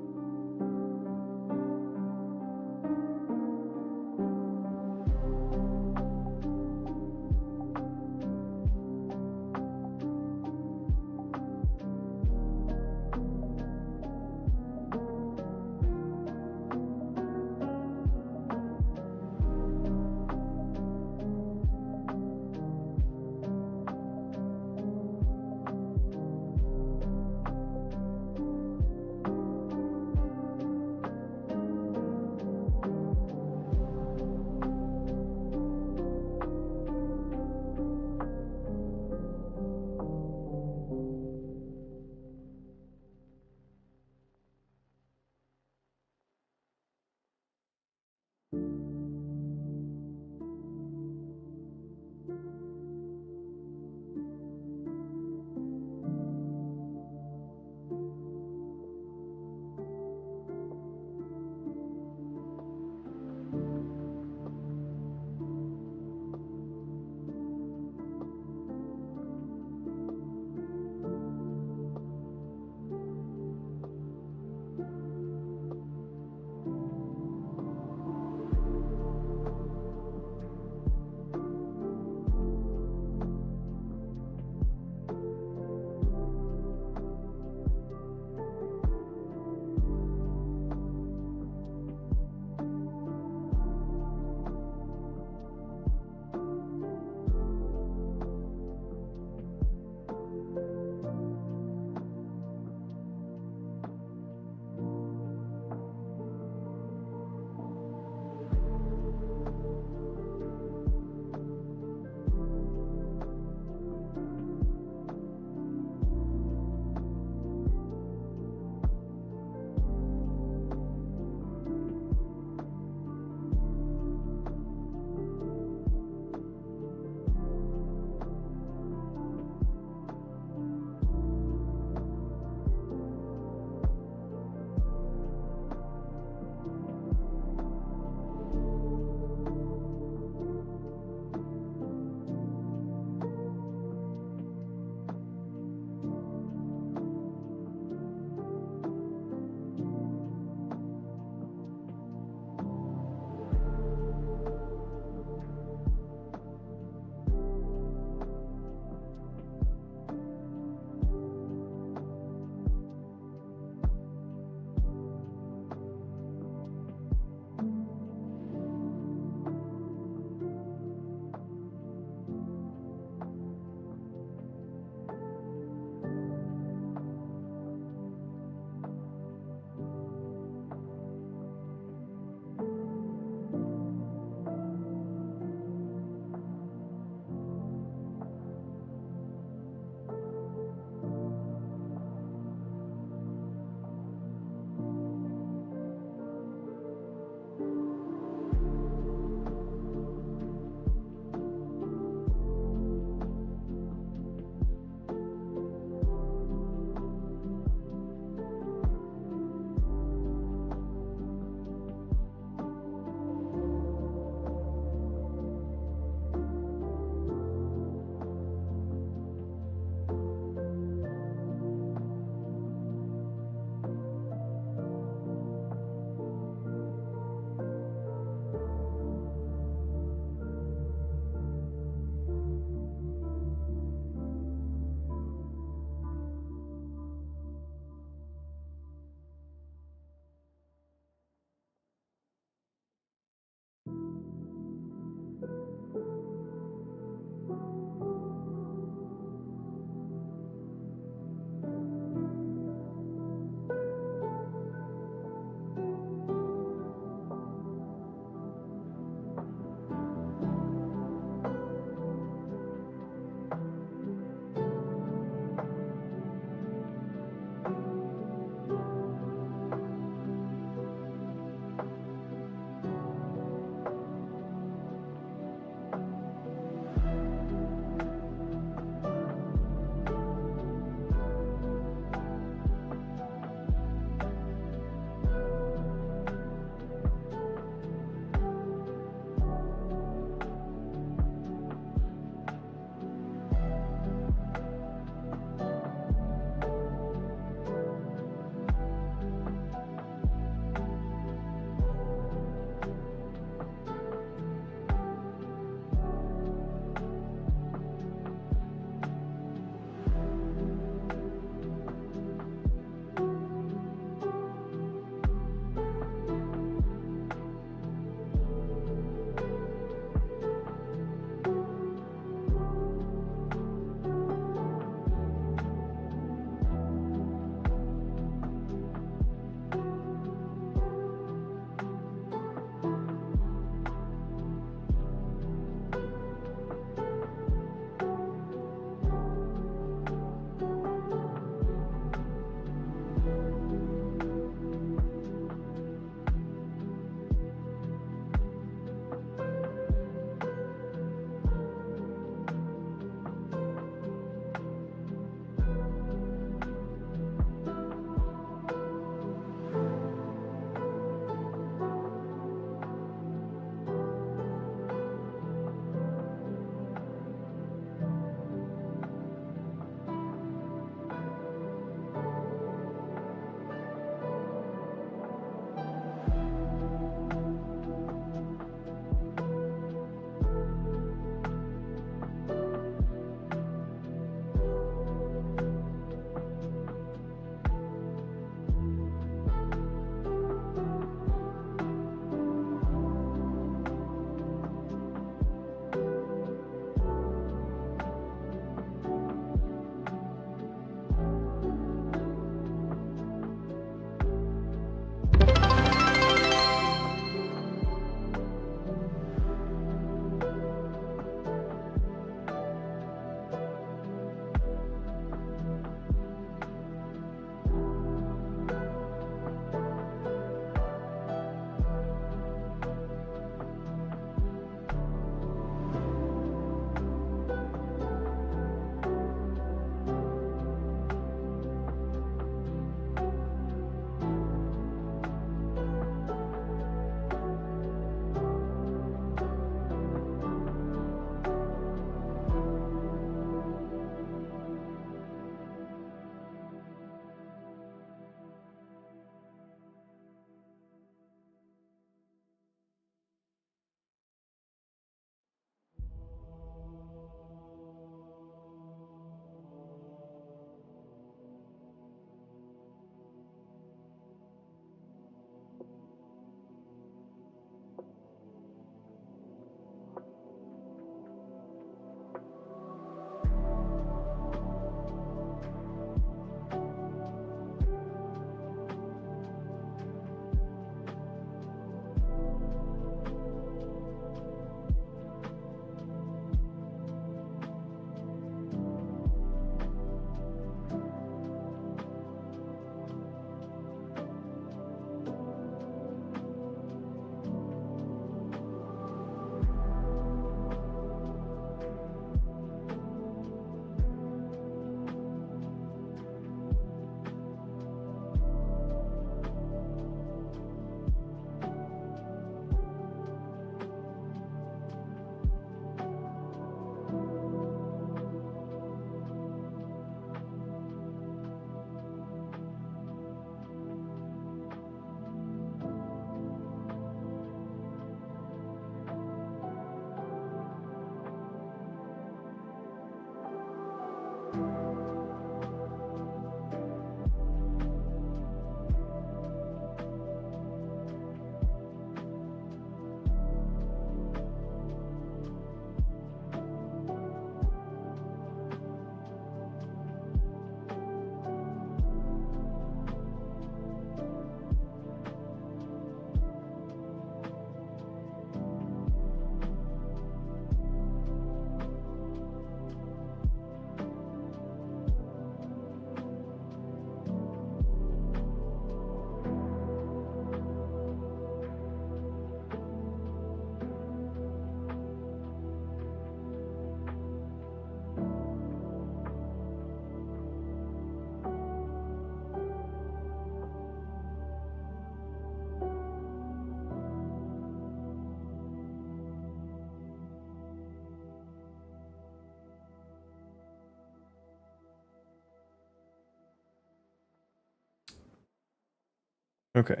Okay.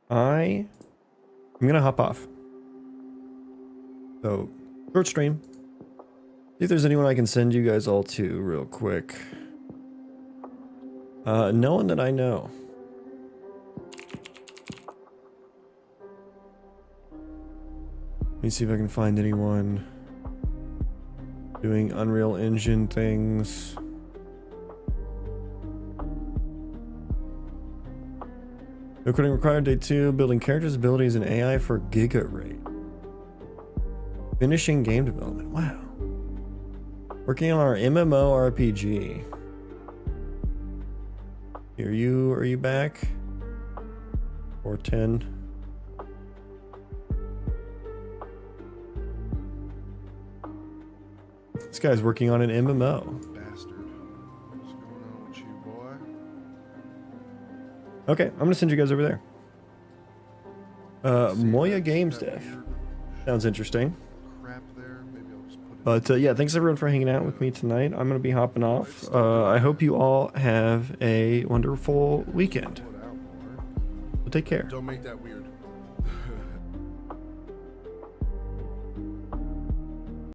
I'm gonna hop off. So, short stream. See if there's anyone I can send you guys all to real quick. No one that I know. Let me see if I can find anyone doing Unreal Engine things. No coding required, day 2. Building characters, abilities, and AI for Giga Rate. Finishing game development. Wow. Working on our MMORPG. Are you back? 410. This guy's working on an MMO. Bastard. What's going on with you, boy? Okay, I'm gonna send you guys over there. Moya Games That Dev. weird Sounds interesting. crap there. Maybe I'll just put it But yeah, thanks everyone for hanging out with me tonight. I'm gonna be hopping off. I hope you all have a wonderful weekend. out more. So take care. Don't make that weird.